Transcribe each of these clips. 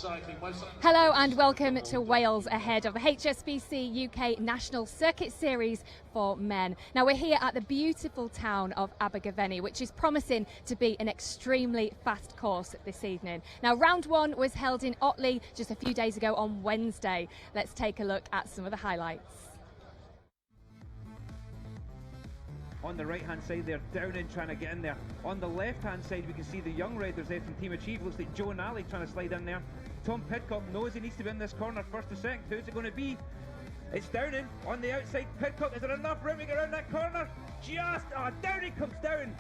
Cycling. Hello and welcome to Wales ahead of the HSBC UK National Circuit Series for men. Now we're here at the beautiful town of Abergavenny, which is promising to be an extremely fast course this evening. Now round one was held in Otley just a few days ago on Wednesday. Let's take a look at some of the highlights. On the right hand side there, Downing trying to get in there. On the left hand side we can see the young riders there from Team Achieve. Looks like Joe and Ali trying to slide in there. Tom Pidcock knows he needs to be in this corner first or second. Who's it going to be? It's Downing on the outside. Pidcock, is there enough room to get around that corner? Downing comes down.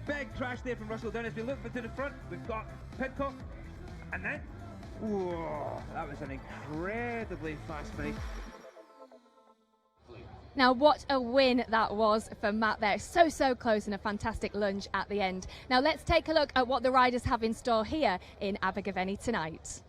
Big crash there from Russell Down. As we look to the front, we've got Pidcock, and then, whoa, that was an incredibly fast finish. Now what a win that was for Matt there. So close and a fantastic lunge at the end. Now let's take a look at what the riders have in store here in Abergavenny tonight.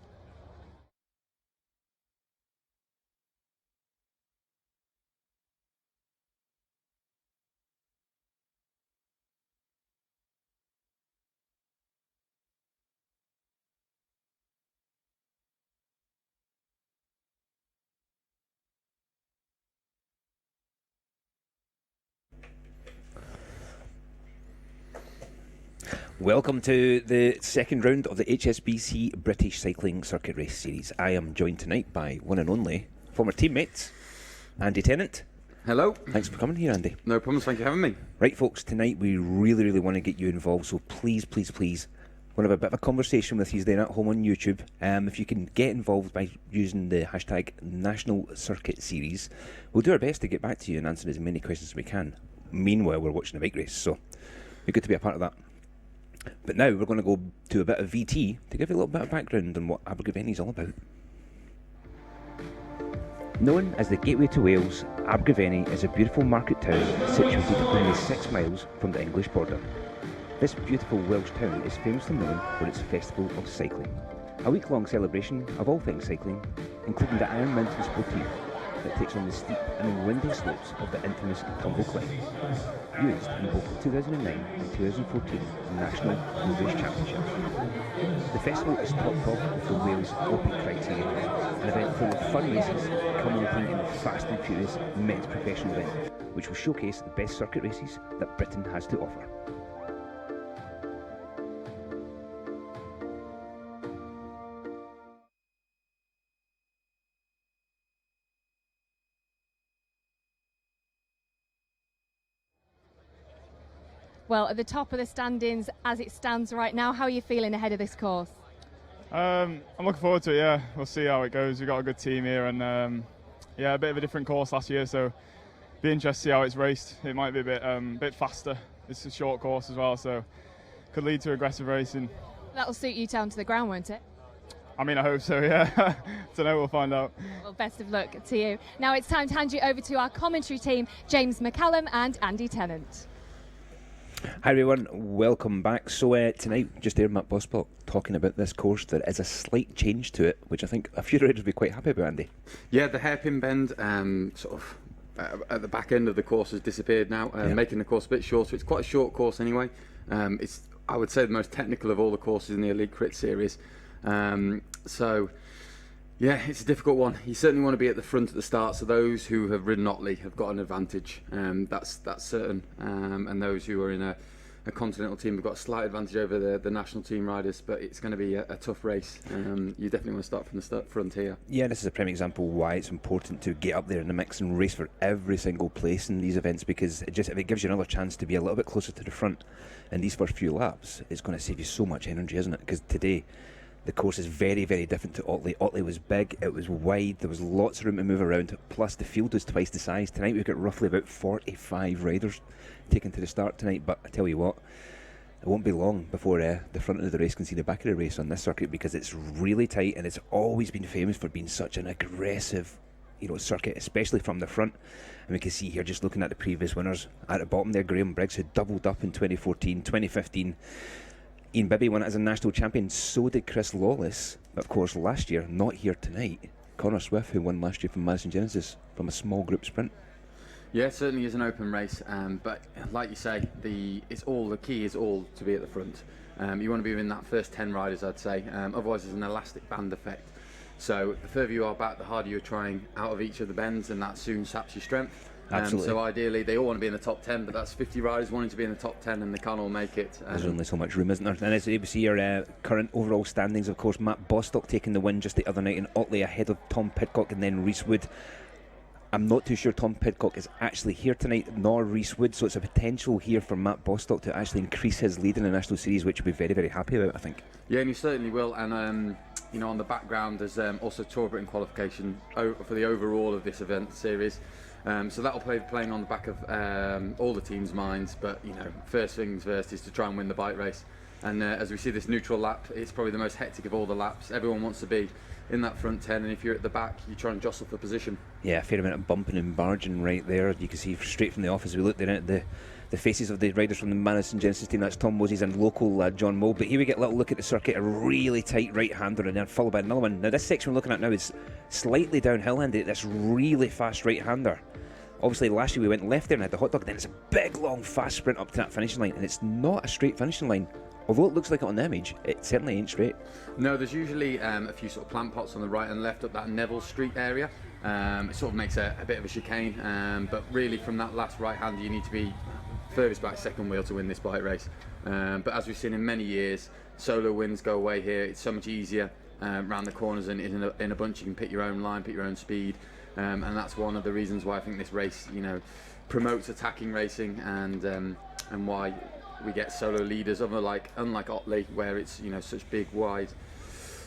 Welcome to the second round of the HSBC British Cycling Circuit Race Series. I am joined tonight by one and only former teammates, Andy Tennant. Hello. Thanks for coming here, Andy. No problems, thank you for having me. Right, folks, tonight we really want to get you involved, so please, want to have a bit of a conversation with you then at home on YouTube. If you can get involved by using the hashtag National Circuit Series, we'll do our best to get back to you and answer as many questions as we can. Meanwhile, we're watching the bike race, so it'd be good to be a part of that. But now we're going to go to a bit of VT to give you a little bit of background on what Abergavenny is all about. Known as the gateway to Wales, Abergavenny is a beautiful market town situated only 6 miles from the English border. This beautiful Welsh town is famously known for its Festival of Cycling, a week-long celebration of all things cycling, including the Iron Mountain Sportive that takes on the steep and windy slopes of the infamous Tumble Climb, used in both the 2009 and 2014 National Road Race Championship. The festival is topped off with the Wales Open Criterium, an event full of fun races culminating in the fast and furious men's professional event, which will showcase the best circuit races that Britain has to offer. Well, at the top of the standings as it stands right now, how are you feeling ahead of this course? I'm looking forward to it, yeah. We'll see how it goes. We've got a good team here and a bit of a different course last year, so be interested to see how it's raced. It might be a bit faster. It's a short course as well, so could lead to aggressive racing. That'll suit you down to the ground, won't it? I mean, I hope so, yeah. Don't know, we'll find out. Well, best of luck to you. Now it's time to hand you over to our commentary team, James McCallum and Andy Tennant. Hi everyone, welcome back. So tonight, just there, Matt Bostock talking about this course. There is a slight change to it, which I think a few riders will be quite happy about, Andy. Yeah, the hairpin bend at the back end of the course has disappeared now, making the course a bit shorter. It's quite a short course anyway. It's, I would say, the most technical of all the courses in the Elite Crit Series. Yeah, it's a difficult one. You certainly want to be at the front at the start, so those who have ridden Otley have got an advantage. That's certain. And those who are in a continental team have got a slight advantage over the national team riders, but it's going to be a tough race. You definitely want to start from the front here. Yeah, this is a prime example why it's important to get up there in the mix and race for every single place in these events, because it gives you another chance to be a little bit closer to the front in these first few laps. It's going to save you so much energy, isn't it? Because today the course is very different to Otley. Otley was big, it was wide, there was lots of room to move around, plus the field was twice the size. Tonight we've got roughly about 45 riders taken to the start tonight, but I tell you what, it won't be long before the front of the race can see the back of the race on this circuit, because it's really tight and it's always been famous for being such an aggressive circuit, especially from the front. And we can see here, just looking at the previous winners, at the bottom there, Graham Briggs, who doubled up in 2014, 2015. Ian Bibby won it as a national champion, so did Chris Lawless. But of course last year, not here tonight, Connor Swift, who won last year from Madison Genesis from a small group sprint. Yeah, it certainly is an open race, but like you say, the key is all to be at the front. You want to be in that first 10 riders, I'd say. Otherwise, there's an elastic band effect. So the further you are back, the harder you're trying out of each of the bends, and that soon saps your strength. Absolutely. So ideally, they all want to be in the top 10, but that's 50 riders wanting to be in the top 10, and they can't all make it. There's only so much room, isn't there? And as you see your current overall standings, of course, Matt Bostock taking the win just the other night in Otley ahead of Tom Pidcock and then Rhys Wood. I'm not too sure Tom Pidcock is actually here tonight, nor Rhys Wood, so it's a potential here for Matt Bostock to actually increase his lead in the National Series, which we'll be very, very happy about, I think. Yeah, and he certainly will. And you know, on the background, there's also Tour of Britain qualification for the overall of this event series. So that'll playing on the back of all the teams' minds. But you know, first things first is to try and win the bike race. And as we see this neutral lap, it's probably the most hectic of all the laps. Everyone wants to be in that front 10, and if you're at the back, you try and jostle for position. Yeah, a fair amount of bumping and barging right there. You can see straight from the off as we looked at the faces of the riders from the Madison Genesis team. That's Tom Moses and local Jon Mould. But here we get a little look at the circuit, a really tight right-hander, and then followed by another one. Now this section we're looking at now is slightly downhill, and this really fast right-hander. Obviously last year we went left there and had the hot dog, then it's a big long fast sprint up to that finishing line, and it's not a straight finishing line. Although it looks like it on the image, it certainly ain't straight. No, there's usually a few sort of plant pots on the right and left up that Neville Street area. It sort of makes a bit of a chicane, but really from that last right-hander you need to be furthest back second wheel to win this bike race. But as we've seen in many years, solo wins go away here. It's so much easier around the corners, and in a bunch you can pick your own line, pick your own speed, and that's one of the reasons why I think this race, you know, promotes attacking racing, and why we get solo leaders, unlike Otley, where it's, you know, such big wide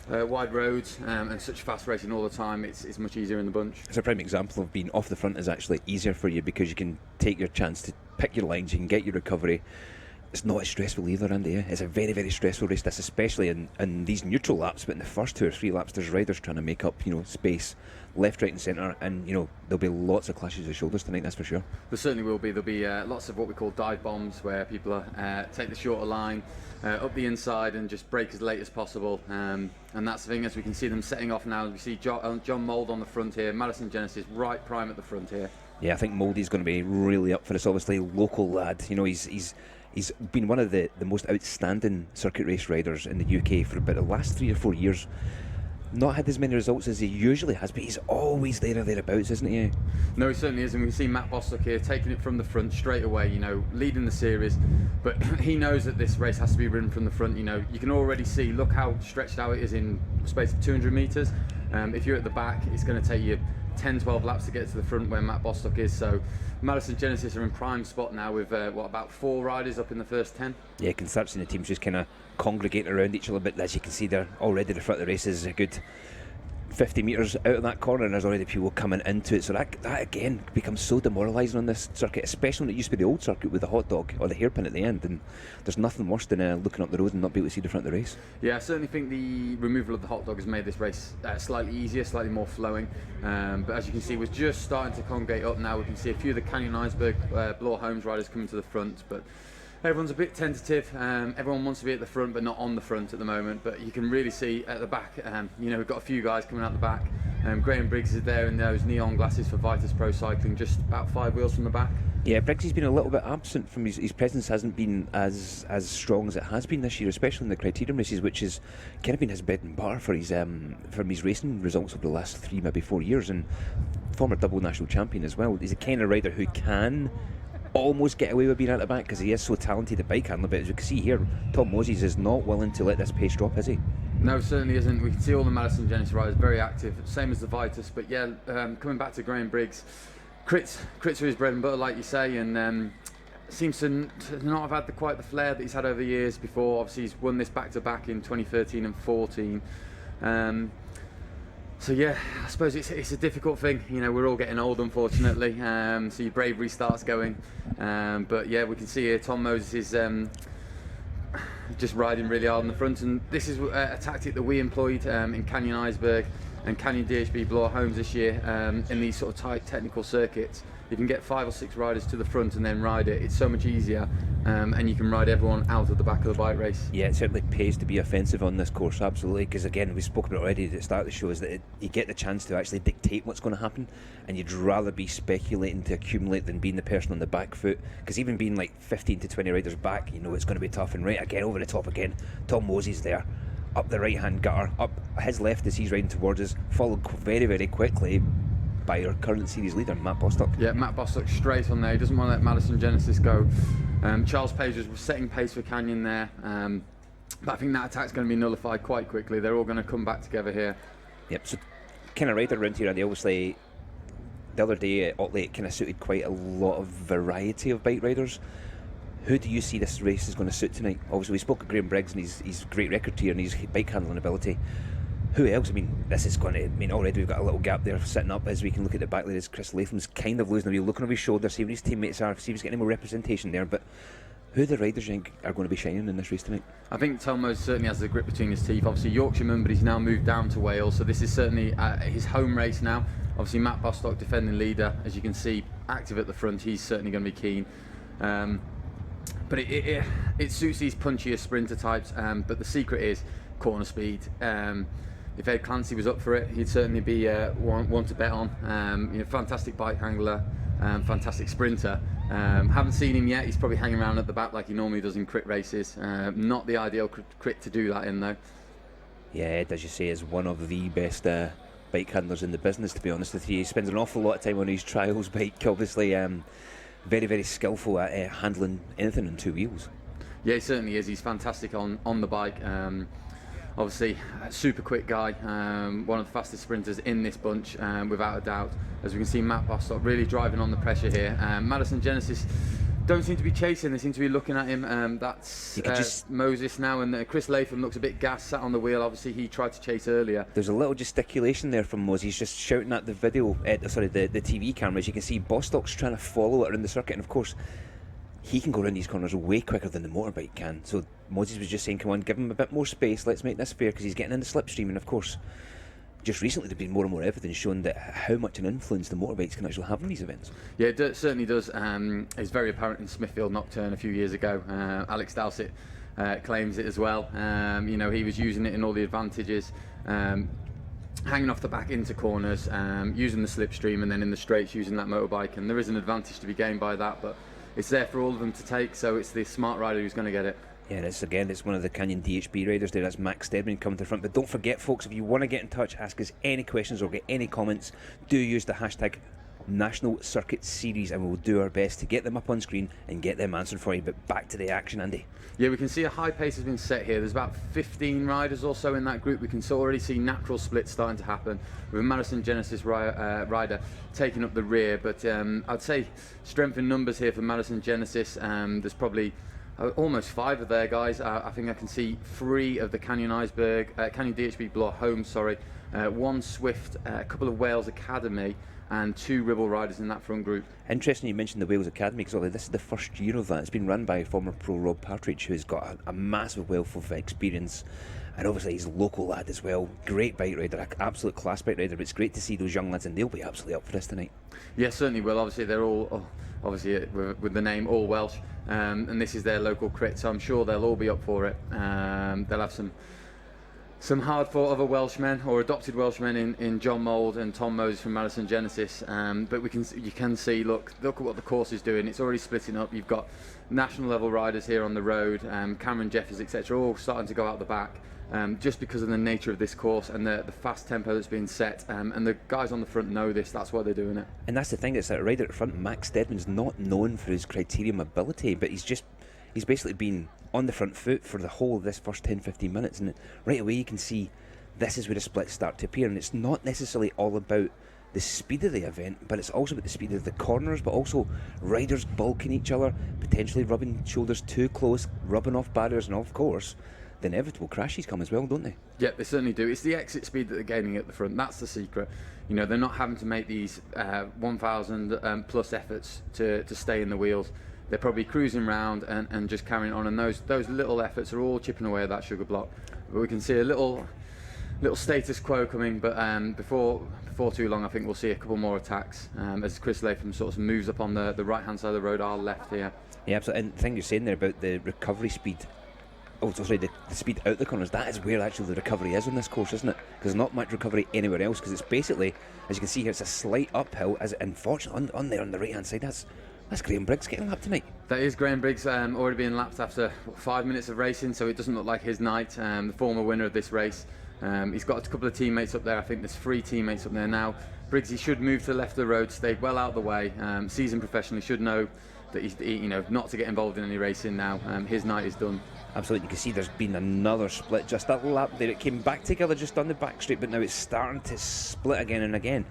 roads and such fast racing all the time. It's much easier in the bunch. It's a prime example of being off the front is actually easier for you, because you can take your chance to pick your lines, you can get your recovery. It's not as stressful either, Andy. It's a very, very stressful race, this, especially in these neutral laps, but in the first 2 or 3 laps there's riders trying to make up, you know, space left, right and centre, and you know, there'll be lots of clashes of shoulders tonight, that's for sure. There certainly will be. There'll be lots of what we call dive bombs, where people take the shorter line up the inside and just brake as late as possible, and that's the thing. As we can see them setting off now, we see Jon Mould on the front here, Madison Genesis right prime at the front here. Yeah, I think Mouldy's going to be really up for this. Obviously local lad, you know, he's been one of the most outstanding circuit race riders in the UK for about the last 3 or 4 years. Not had as many results as he usually has, but he's always there or thereabouts, isn't he? No, he certainly is, and we can see Matt Bostock here taking it from the front straight away, you know, leading the series, but he knows that this race has to be ridden from the front. You know, you can already see, look how stretched out it is in a space of 200 metres. If you're at the back, it's going to take you 10-12 laps to get to the front where Matt Bostock is. So Madison Genesis are in prime spot now with about 4 riders up in the first 10. Yeah, you can start seeing the teams just kind of congregate around each other, but as you can see, they're already the front of the race is a good 50 metres out of that corner, and there's already people coming into it. So that again becomes so demoralising on this circuit, especially when it used to be the old circuit with the hot dog or the hairpin at the end, and there's nothing worse than looking up the road and not be able to see the front of the race. Yeah, I certainly think the removal of the hot dog has made this race slightly easier, slightly more flowing, but as you can see, we're just starting to congregate up now. We can see a few of the Canyon Bloor Homes riders coming to the front, but everyone's a bit tentative. Everyone wants to be at the front, but not on the front at the moment. But you can really see at the back, you know, we've got a few guys coming out the back. Graham Briggs is there in those neon glasses for Vitus Pro Cycling, just about 5 wheels from the back. Yeah, Briggs has been a little bit absent from his presence, hasn't been as strong as it has been this year, especially in the Criterium races, which has kind of been his bread and butter for his racing results over the last 3, maybe 4 years, and former double national champion as well. He's a kind of rider who can almost get away with being at the back because he is so talented at bike handling, but as you can see here, Tom Moses is not willing to let this pace drop, is he? No, certainly isn't. We can see all the Madison Genesis riders very active, same as the Vitus, but yeah, coming back to Graham Briggs, crits are his bread and butter, like you say, and seems to not have had quite the flair that he's had over the years before. Obviously he's won this back-to-back in 2013 and 14. So yeah, I suppose it's a difficult thing. You know, we're all getting old, unfortunately. So your bravery starts going. But yeah, we can see here Tom Moses is just riding really hard on the front, and this is a tactic that we employed in Canyon Iceberg and Canyon DHB Bloor Homes this year, in these sort of tight technical circuits, you can get 5 or 6 riders to the front and then ride it. It's so much easier, and you can ride everyone out of the back of the bike race. Yeah, it certainly pays to be offensive on this course, absolutely, because again, we spoke about it already at the start of the show, is that you get the chance to actually dictate what's going to happen, and you'd rather be speculating to accumulate than being the person on the back foot, because even being like 15 to 20 riders back, you know it's going to be tough. And right again, over the top again, Tom Mosey's there, up the right hand gutter, up his left as he's riding towards us, followed very, very quickly by our current series leader, Matt Bostock. Yeah, Matt Bostock straight on there. He doesn't want to let Madison Genesis go. Charles Page was setting pace for Canyon there, but I think that attack's going to be nullified quite quickly. They're all going to come back together here. Yep, so kind of rider around here, and obviously the other day at Otley it kind of suited quite a lot of variety of bike riders. Who do you see this race is going to suit tonight? Obviously we spoke of Graham Briggs and his great record here and his bike handling ability. Who else? I mean, this is going to... I mean, already we've got a little gap there sitting up as we can look at the back there as Chris Latham's kind of losing a wee look on his shoulder, see what his teammates are, see if he's getting any more representation there. But who are the riders you think are going to be shining in this race tonight? I think Tomo certainly has the grip between his teeth. Obviously Yorkshireman, but he's now moved down to Wales, so this is certainly his home race now. Obviously Matt Bostock, defending leader, as you can see, active at the front. He's certainly going to be keen. But it suits these punchier sprinter types, but the secret is corner speed. If Ed Clancy was up for it, he'd certainly be one to bet on. You know, fantastic bike handler, fantastic sprinter. Haven't seen him yet. He's probably hanging around at the back like he normally does in crit races. Not the ideal crit to do that in though. Yeah, Ed, as you say, is one of the best bike handlers in the business, to be honest with you. He spends an awful lot of time on his trials bike, obviously. Very, very skillful at handling anything on 2 wheels. Yeah, he certainly is. He's fantastic on the bike. Obviously, a super quick guy, one of the fastest sprinters in this bunch, without a doubt. As we can see, Matt Bostock really driving on the pressure here. Madison Genesis don't seem to be chasing, they seem to be looking at him. That's Moses now, and Chris Latham looks a bit gassed, sat on the wheel. Obviously, he tried to chase earlier. There's a little gesticulation there from Moses, he's just shouting at the video, the TV cameras. You can see Bostock's trying to follow it around the circuit, and of course, he can go around these corners way quicker than the motorbike can. So Moses was just saying, come on, give him a bit more space, let's make this fair, because he's getting in the slipstream. And of course, just recently there's been more and more evidence showing that how much an influence the motorbikes can actually have in these events. Yeah, it certainly does. It's very apparent in Smithfield Nocturne a few years ago. Alex Dowsett claims it as well. You know, he was using it in all the advantages. Hanging off the back into corners, using the slipstream, and then in the straights using that motorbike. And there is an advantage to be gained by that, but it's there for all of them to take, so it's the smart rider who's going to get it. Yeah, it's one of the Canyon DHB riders there. That's Max Stedman coming to the front. But don't forget, folks, if you want to get in touch, ask us any questions or get any comments, do use the hashtag National Circuit Series, and we'll do our best to get them up on screen and get them answered for you. But back to the action, Andy. Yeah, we can see a high pace has been set here. There's about 15 riders or so in that group. We can already see natural splits starting to happen with a Madison Genesis rider taking up the rear. But I'd say strength in numbers here for Madison Genesis. There's probably almost 5 of their guys. I think I can see 3 of the Canyon DHB Bloor Homes, 1 Swift, a couple of Wales Academy, and 2 Ribble riders in that front group. Interesting you mentioned the Wales Academy, because this is the first year of that. It's been run by former pro Rob Partridge, who's got a massive wealth of experience, and obviously he's a local lad as well. Great bike rider, an absolute class bike rider. But it's great to see those young lads, and they'll be absolutely up for this tonight. Yeah, certainly will. Obviously they're all with the name all Welsh, and this is their local crit, so I'm sure they'll all be up for it. They'll have some hard fought other Welshmen or adopted Welshmen in Jon Mould and Tom Moses from Madison Genesis, but you can see, look at what the course is doing. It's already splitting up. You've got national level riders here on the road, Cameron Jeffers, etc., all starting to go out the back, just because of the nature of this course and the fast tempo that's being set, and the guys on the front know this. That's why they're doing it. And that's the thing, it's that rider at the front, Max Stedman's not known for his criterium ability, but he's basically been on the front foot for the whole of this first 10-15 minutes, and right away you can see this is where the splits start to appear. And it's not necessarily all about the speed of the event, but it's also about the speed of the corners, but also riders bulking each other, potentially rubbing shoulders too close, rubbing off barriers, and of course the inevitable crashes come as well, don't they? Yeah, they certainly do. It's the exit speed that they're gaining at the front. That's the secret. You know, they're not having to make these 1,000 plus efforts to stay in the wheels. They're probably cruising round and just carrying on, and those little efforts are all chipping away at that sugar block. But we can see a little little status quo coming, but before too long, I think we'll see a couple more attacks as Chris Latham sort of moves up on the right-hand side of the road, our left here. Yeah, absolutely. And the thing you're saying there about the recovery speed, the speed out the corners, that is where actually the recovery is on this course, isn't it? Because there's not much recovery anywhere else, because it's basically, as you can see here, it's a slight uphill, as unfortunately on there on the right-hand side, that's Graham Briggs getting lapped tonight. That is Graham Briggs already being lapped after 5 minutes of racing, so it doesn't look like his night. The former winner of this race. He's got a couple of teammates up there. I think there's 3 teammates up there now. Briggs, he should move to the left of the road, stay well out of the way. Seasoned professional, he should know that he's not to get involved in any racing now. His night is done. Absolutely, you can see there's been another split just that lap there. It came back together just on the back straight, but now it's starting to split again and again.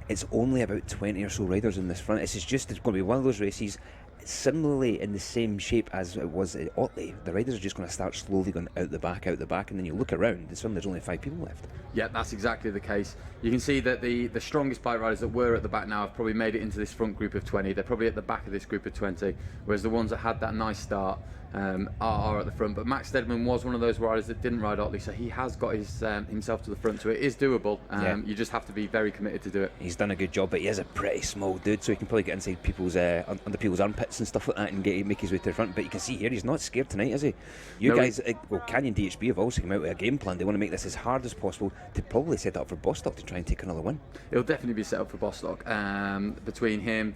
It's only about 20 or so riders in this front. It's going to be one of those races similarly in the same shape as it was at Otley. The riders are just going to start slowly going out the back, and then you look around and suddenly there's only 5 people left. Yeah, that's exactly the case. You can see that the strongest bike riders that were at the back now have probably made it into this front group of 20. They're probably at the back of this group of 20, whereas the ones that had that nice start are at the front. But Max Stedman was one of those riders that didn't ride Otley, so he has got himself to the front, so it is doable. You just have to be very committed to do it. He's done a good job, but he is a pretty small dude, so he can probably get inside people's under people's armpits and stuff like that and make his way to the front. But you can see here he's not scared tonight, is he? Canyon DHB have also come out with a game plan. They want to make this as hard as possible to probably set up for Bostock to try and take another win. It'll definitely be set up for Bostock between him.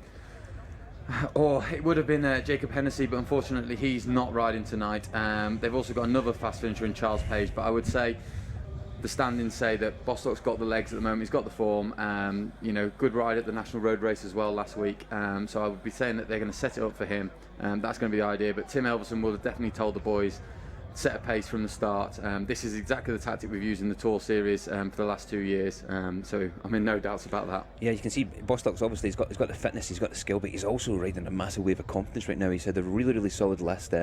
Or it would have been Jacob Hennessy, but unfortunately he's not riding tonight. They've also got another fast finisher in Charles Page, but I would say the standings say that Bostock's got the legs at the moment. He's got the form. Good ride at the National Road Race as well last week. So I would be saying that they're going to set it up for him. That's going to be the idea. But Tim Elverson would have definitely told the boys, set a pace from the start. This is exactly the tactic we've used in the Tour Series for the last 2 years. So I'm in no doubts about that. Yeah, you can see Bostock's obviously he's got the fitness, he's got the skill, but he's also riding a massive wave of confidence right now. He's had a really, really solid last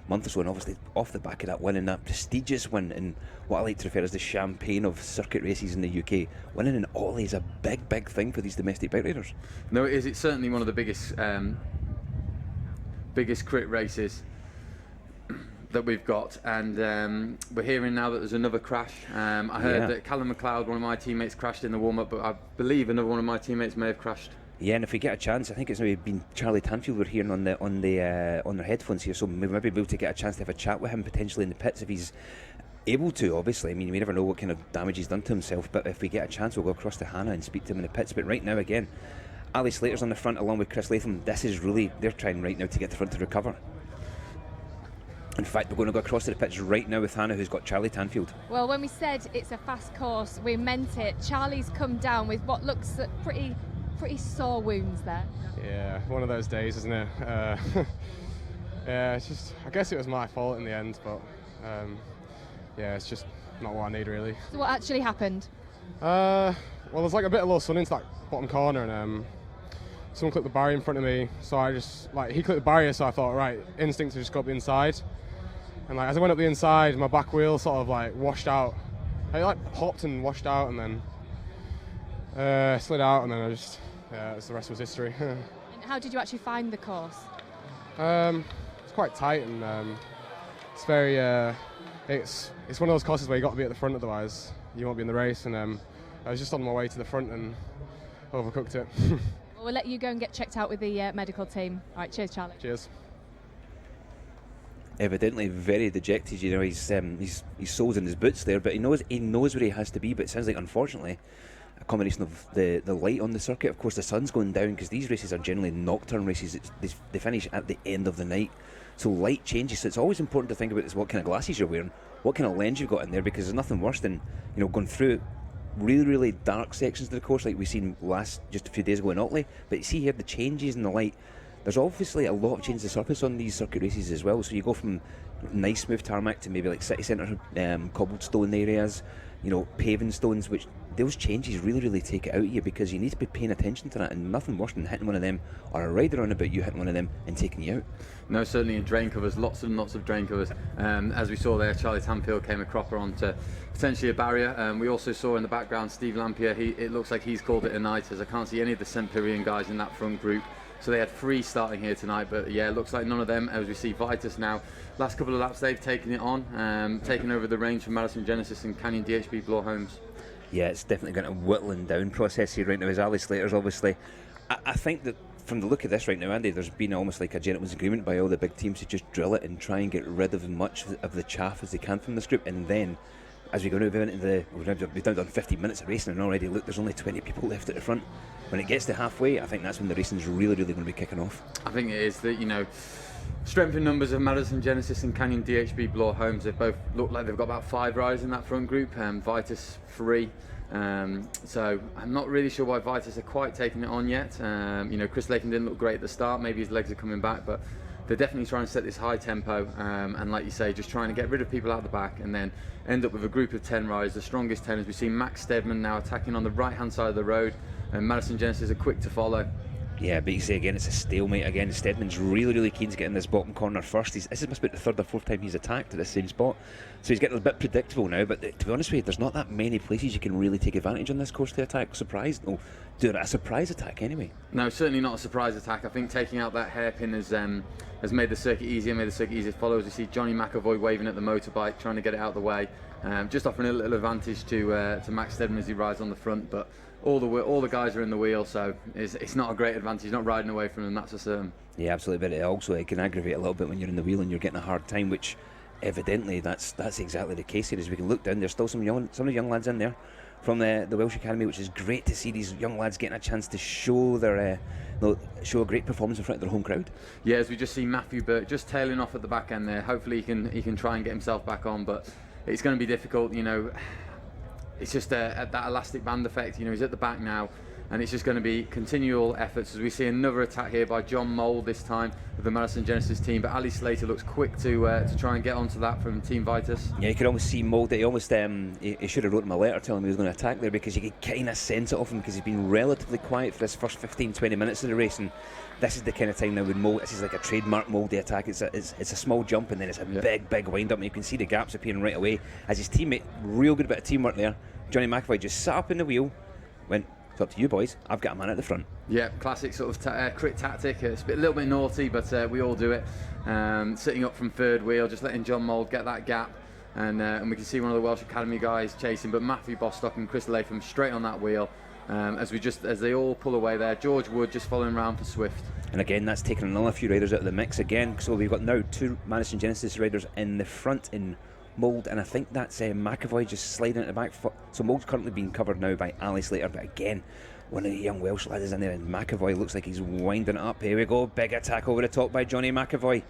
month or so, and obviously off the back of that win, and that prestigious win in what I like to refer as the champagne of circuit races in the UK. Winning in Otley is a big, big thing for these domestic bike riders. No, it is. It's certainly one of the biggest crit races that we've got, and we're hearing now that there's another crash. I heard that Callum McLeod, one of my teammates, crashed in the warm-up, but I believe another one of my teammates may have crashed. Yeah, and if we get a chance, I think it's maybe been Charlie Tanfield we're hearing on their headphones here, so we might be able to get a chance to have a chat with him potentially in the pits if he's able to. Obviously, I mean, we never know what kind of damage he's done to himself, but if we get a chance, we'll go across to Hannah and speak to him in the pits. But right now, again, Ali Slater's on the front along with Chris Latham. This is really, they're trying right now to get the front to recover. In fact, we're going to go across to the pitch right now with Hannah, who's got Charlie Tanfield. Well, when we said it's a fast course, we meant it. Charlie's come down with what looks pretty sore wounds there. Yeah, one of those days, isn't it? Yeah, it's just, I guess it was my fault in the end, but it's just not what I need, really. So what actually happened? Well, there's like a bit of low sun into that bottom corner, and someone clipped the barrier in front of me, so I just, he clipped the barrier, so I thought, right, instinct to just go up the inside. And as I went up the inside, my back wheel sort of washed out. It popped and washed out, and then slid out, and then the rest was history. And how did you actually find the course? It's quite tight, and it's very. It's one of those courses where you got to be at the front, otherwise you won't be in the race. And I was just on my way to the front and overcooked it. Well, we'll let you go and get checked out with the medical team. All right, cheers, Charlie. Cheers. Evidently very dejected, he's soles in his boots there, but he knows where he has to be. But it sounds like, unfortunately, a combination of the light on the circuit, of course the sun's going down, because these races are generally nocturne races. They finish at the end of the night, so light changes. So it's always important to think about what kind of glasses you're wearing, what kind of lens you've got in there, because there's nothing worse than going through really, really dark sections of the course like we've seen just a few days ago in Otley. But you see here the changes in the light. There's obviously a lot of change to surface on these circuit races as well. So you go from nice smooth tarmac to maybe like city centre cobblestone areas, paving stones, which those changes really, really take it out of you, because you need to be paying attention to that, and nothing worse than hitting one of them, or a rider on about you hitting one of them and taking you out. No, certainly in drain covers, lots and lots of drain covers. As we saw there, Charlie Tanfield came a cropper onto potentially a barrier. We also saw in the background Steve Lampier. It looks like he's called it a night, as I can't see any of the St. Piran guys in that front group. So they had 3 starting here tonight, but yeah, it looks like none of them, as we see Vitus now. Last couple of laps they've taken it on, taken over the range from Madison Genesis and Canyon DHB Bloor Homes. Yeah, it's definitely going to whittling down process here right now, as Ali Slater's obviously. I think that from the look of this right now, Andy, there's been almost like a gentleman's agreement by all the big teams to just drill it and try and get rid of as much of the chaff as they can from this group, and then as we go into we've now done 15 minutes of racing, and already look, there's only 20 people left at the front. When it gets to halfway, I think that's when the racing's really going to be kicking off. I think it is that, strength in numbers of Madison Genesis and Canyon DHB Bloor Homes. They both look like they've got about 5 riders in that front group, Vitus 3. So I'm not really sure why Vitus are quite taking it on yet. Chris Latham didn't look great at the start. Maybe his legs are coming back, but they're definitely trying to set this high tempo, and like you say, just trying to get rid of people out the back and then end up with a group of 10 riders, the strongest 10, as we see Max Stedman now attacking on the right hand side of the road, and Madison Genesis are quick to follow. Yeah, but you say again, it's a stalemate again. Stedman's really keen to get in this bottom corner first. This must be the 3rd or 4th time he's attacked at this same spot, so he's getting a bit predictable now. But to be honest with you, there's not that many places you can really take advantage on this course to attack. Do a surprise attack anyway. No, certainly not a surprise attack. I think taking out that hairpin has made the circuit easier, to follow. As we see Johnny McAvoy waving at the motorbike, trying to get it out of the way, just offering a little advantage to Max Stedman as he rides on the front. But all the guys are in the wheel, so it's not a great advantage. He's not riding away from them, that's for certain. Yeah, absolutely. But it can aggravate a little bit when you're in the wheel and you're getting a hard time, which evidently that's exactly the case here. As we can look down, there's still some of the young lads in there from the Welsh Academy, which is great to see these young lads getting a chance to show show a great performance in front of their home crowd. Yeah, as we just see Matthew Burt just tailing off at the back end there. Hopefully he can try and get himself back on, but it's going to be difficult. It's just that elastic band effect. He's at the back now, and it's just going to be continual efforts. As we see another attack here by Jon Mould, this time of the Madison Genesis team, but Ali Slater looks quick to try and get onto that from Team Vitus. Yeah, you could almost see Mould. He almost he should have wrote him a letter telling him he was going to attack there, because you could kind of sense it off him, because he's been relatively quiet for this first 15-20 minutes of the race, and this is the kind of time now with Mould. This is like a trademark Mouldy attack. It's a small jump, and then it's a big wind up, and you can see the gaps appearing right away as his teammate, real good bit of teamwork there, Johnny McAvoy, just sat up in the wheel, went, "It's up to you boys, I've got a man at the front." Yeah, classic sort of crit tactic. It's a little bit naughty, but we all do it. Sitting up from 3rd wheel, just letting Jon Mould get that gap, and we can see one of the Welsh Academy guys chasing, but Matthew Bostock and Chris Latham straight on that wheel, as they all pull away there. George Wood just following around for Swift. And again, that's taken another few riders out of the mix again, so we've got now 2 Madison Genesis riders in the front in Mould, and I think that's McAvoy just sliding at the back. So Mould's currently being covered now by Ali Slater, but again, one of the young Welsh lads is in there, and McAvoy looks like he's winding it up. Here we go, big attack over the top by Johnny McAvoy.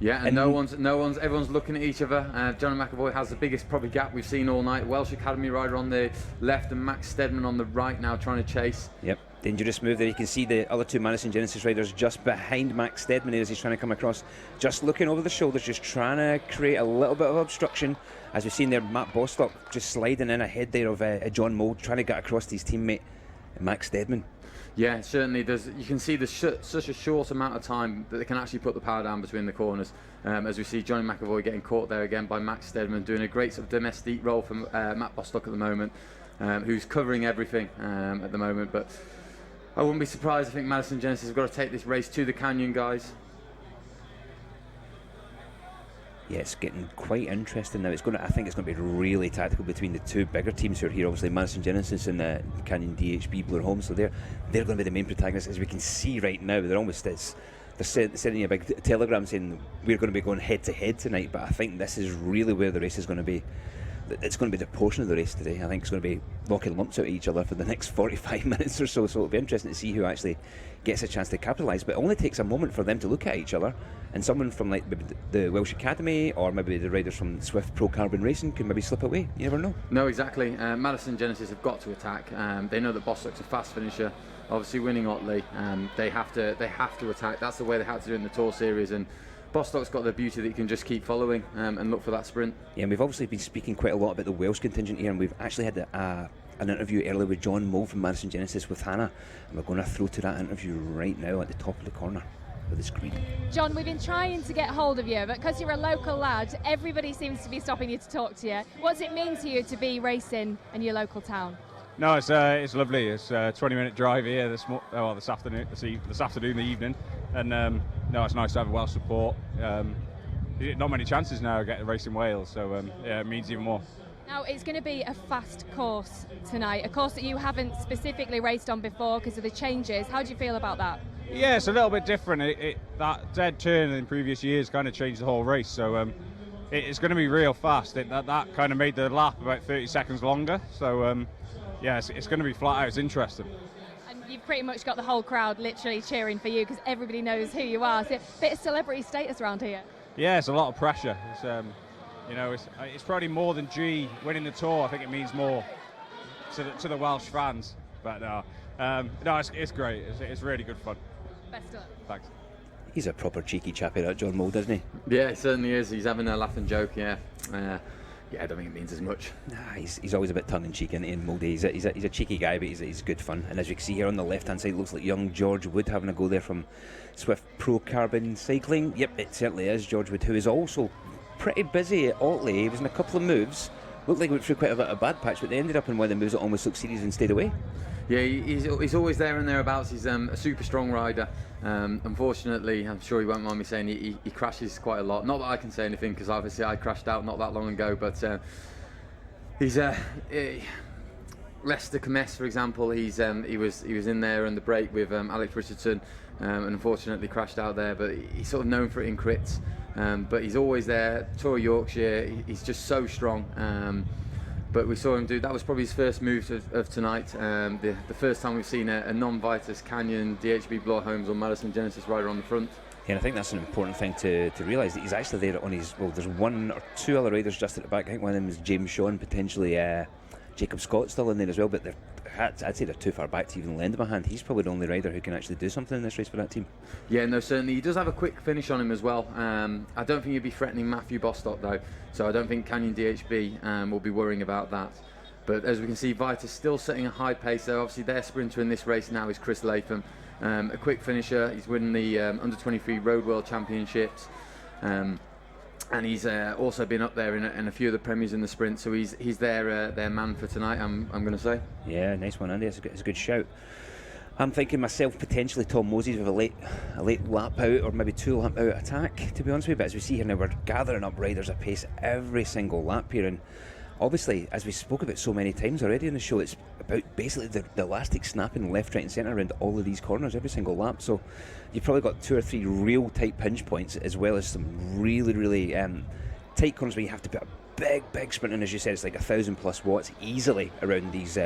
Yeah, and everyone's looking at each other. Johnny McAvoy has the biggest probably gap we've seen all night. Welsh Academy rider on the left and Max Stedman on the right now trying to chase. Yep, dangerous move there. You can see the other 2 Madison Genesis riders just behind Max Stedman as he's trying to come across, just looking over the shoulders, just trying to create a little bit of obstruction. As we've seen there, Matt Bostock just sliding in ahead there of Jon Mould, trying to get across to his teammate Max Stedman. Yeah, certainly. You can see such a short amount of time that they can actually put the power down between the corners. As we see Johnny McAvoy getting caught there again by Max Stedman, doing a great sort of domestique role from Matt Bostock at the moment, who's covering everything at the moment. But I wouldn't be surprised. I think Madison Genesis have got to take this race to the Canyon guys. Yeah, it's getting quite interesting now. I think it's going to be really tactical between the 2 bigger teams who are here. Obviously, Madison Genesis and Canyon DHB Bloor Homes. So they're going to be the main protagonists, as we can see right now. They're sending a big telegram saying we're going to be going head to head tonight. But I think this is really where the race is going to be. It's going to be the portion of the race today. I think it's going to be knocking lumps out of each other for the next 45 minutes or so. So it'll be interesting to see who actually gets a chance to capitalise. But it only takes a moment for them to look at each other, and someone from like maybe the Welsh Academy or maybe the riders from Swift Pro Carbon Racing can maybe slip away. You never know. No, exactly. Madison Genesis have got to attack. They know that Bostock's a fast finisher. Obviously winning Otley, they have to attack. That's the way they had to do it in the Tour Series, and Bostock's got the beauty that you can just keep following and look for that sprint. Yeah, and we've obviously been speaking quite a lot about the Welsh contingent here, and we've actually had an interview earlier with Jon Mould from Madison Genesis with Hannah, and we're going to throw to that interview right now at the top of the corner of the screen. John, we've been trying to get hold of you, but because you're a local lad, everybody seems to be stopping you to talk to you. What's it mean to you to be racing in your local town? No, it's lovely. It's a 20-minute drive here this afternoon, the evening, and no, it's nice to have Welsh support. Not many chances now of getting a race in Wales, so yeah, it means even more. Now, it's going to be a fast course tonight, a course that you haven't specifically raced on before because of the changes. How do you feel about that? Yeah, it's a little bit different. That dead turn in previous years kind of changed the whole race, so it's going to be real fast. That kind of made the lap about 30 seconds longer, so yeah, it's going to be flat out. It's interesting. And you've pretty much got the whole crowd literally cheering for you because everybody knows who you are. So a bit of celebrity status around here. Yeah, it's a lot of pressure. It's probably more than G winning the Tour. I think it means more to the Welsh fans. But no, it's great. It's really good fun. Best of luck. Thanks. He's a proper cheeky chappy, that Jon Mould, isn't he? Yeah, he certainly is. He's having a laugh and joke. Yeah. Yeah, I don't think it means as much. Nah, he's always a bit tongue-in-cheek in Mouldy. He's a cheeky guy, but he's good fun. And as we can see here on the left-hand side, it looks like young George Wood having a go there from Swift Pro Cycling. Yep, it certainly is George Wood, who is also pretty busy at Otley. He was in a couple of moves. Looked like he went through quite a bit of bad patch, but they ended up in one of the moves that almost succeeded and stayed away. Yeah, he's always there and thereabouts. He's a super strong rider. Unfortunately, I'm sure he won't mind me saying he crashes quite a lot. Not that I can say anything, because obviously I crashed out not that long ago. But he's Leicester Comess, for example. He was in there on the break with Alex Richardson, and unfortunately crashed out there. But he's sort of known for it in crits. But he's always there. Tour of Yorkshire. He's just so strong. But we saw him do, that was probably his first move of tonight. The first time we've seen a non-Vitus Canyon DHB Bloor Homes or Madison Genesis rider on the front. Yeah, and I think that's an important thing to realise, that he's actually there on his, well, there's one or two other riders just at the back. I think one of them is James Shaw, potentially Jacob Scott still in there as well, but I'd say they're too far back to even lend him a hand. He's probably the only rider who can actually do something in this race for that team. Yeah, no, certainly. He does have a quick finish on him as well. I don't think he'd be threatening Matthew Bostock though, so I don't think Canyon DHB will be worrying about that. But as we can see, Vitus still setting a high pace there. Obviously their sprinter in this race now is Chris Latham. A quick finisher. He's winning the Under-23 Road World Championships. And he's also been up there in a few of the premiers in the sprint, so he's their man for tonight. I'm going to say. Yeah, nice one, Andy. It's a good shout. I'm thinking myself potentially Tom Moses with a late lap out, or maybe 2 lap out attack, to be honest with you. But as we see here now, we're gathering up riders apace every single lap here, and obviously, as we spoke about so many times already in the show, it's about basically the elastic snapping left, right and centre around all of these corners every single lap. So you've probably got 2 or 3 real tight pinch points, as well as some really tight corners where you have to put a big sprint in. As you said, it's like 1,000+ watts easily around these